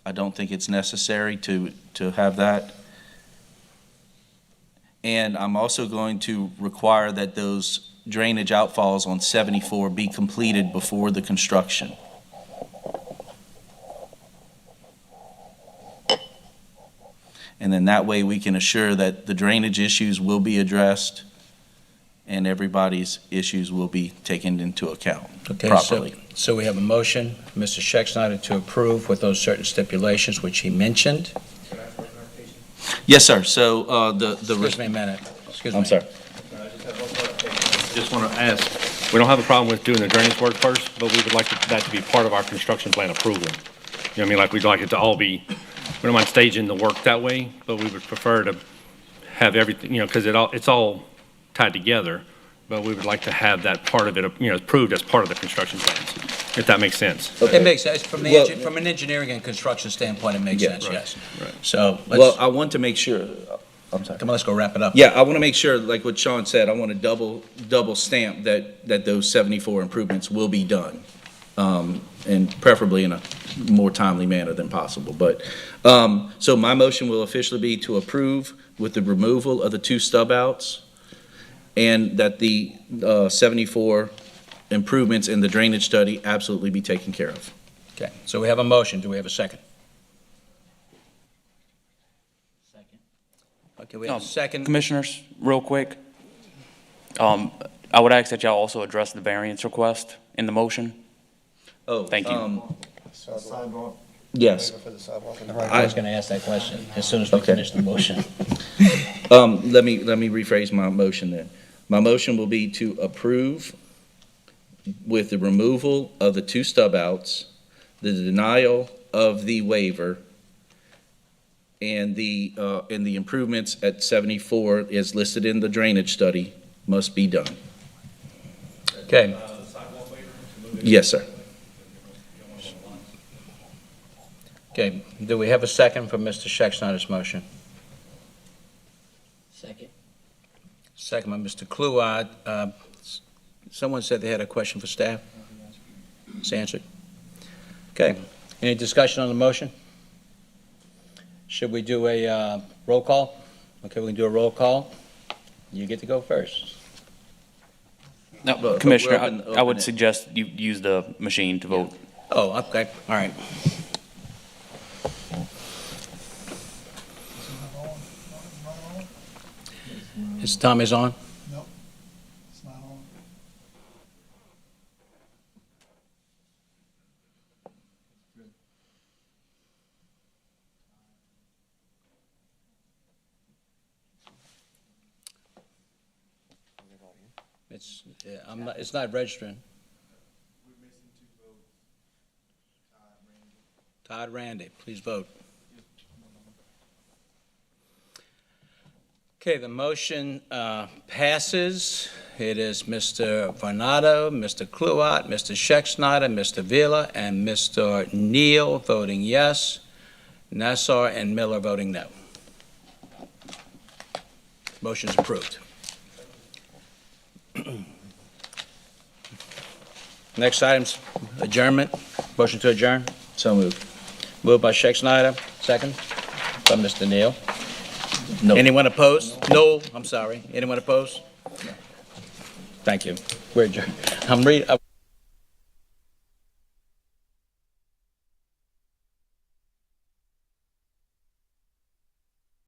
Speaker 6: I don't think it's necessary to have that. And I'm also going to require that those drainage outfalls on 74 be completed before the construction. And then that way we can assure that the drainage issues will be addressed and everybody's issues will be taken into account properly.
Speaker 1: So we have a motion, Mr. Schexnayder, to approve with those certain stipulations which he mentioned.
Speaker 6: Yes, sir. So
Speaker 1: Excuse me a minute. Excuse me.
Speaker 6: I'm sorry.
Speaker 12: Just want to ask, we don't have a problem with doing the drainage work first, but we would like that to be part of our construction plan approval. You know what I mean? Like, we'd like it to all be, we don't mind staging the work that way, but we would prefer to have everything, because it's all tied together, but we would like to have that part of it, approved as part of the construction plans, if that makes sense.
Speaker 1: It makes sense. From an engineering and construction standpoint, it makes sense, yes.
Speaker 6: Right.
Speaker 1: So,
Speaker 6: Well, I want to make sure, I'm sorry.
Speaker 1: come on, let's go wrap it up.
Speaker 6: Yeah, I want to make sure, like what Sean said, I want to double stamp that those 74 improvements will be done, and preferably in a more timely manner than possible. But, so my motion will officially be to approve with the removal of the 2 stub outs, and that the 74 improvements in the drainage study absolutely be taken care of.
Speaker 1: Okay, so we have a motion. Do we have a second? Okay, we have a second.
Speaker 21: Commissioners, real quick, I would ask that y'all also address the variance request in the motion.
Speaker 6: Oh,
Speaker 21: thank you.
Speaker 6: Yes.
Speaker 1: I was going to ask that question as soon as we finish the motion.
Speaker 6: Let me rephrase my motion then. My motion will be to approve with the removal of the 2 stub outs, the denial of the waiver, and the improvements at 74 as listed in the drainage study must be done.
Speaker 1: Okay.
Speaker 6: Yes, sir.
Speaker 1: Okay, do we have a second for Mr. Schexnayder's motion?
Speaker 4: Second.
Speaker 1: Second by Mr. Kluwat. Someone said they had a question for staff. It's answered. Okay, any discussion on the motion? Should we do a roll call? Okay, we can do a roll call. You get to go first.
Speaker 21: No, Commissioner, I would suggest you use the machine to vote.
Speaker 1: Oh, okay, all right. His time is on?
Speaker 22: Nope, it's not on.
Speaker 1: It's not registering. Todd Randy, please vote. Okay, the motion passes. It is Mr. Varnado, Mr. Kluwat, Mr. Schexnayder, Mr. Vila, and Mr. Neal voting yes, Nassar and Miller voting no. Motion's approved. Next item's adjournment. Motion to adjourn.
Speaker 6: So moved.
Speaker 1: Moved by Schexnayder, second by Mr. Neal.
Speaker 6: No.
Speaker 1: Anyone opposed? No, I'm sorry. Anyone opposed? Thank you. We're adjourned.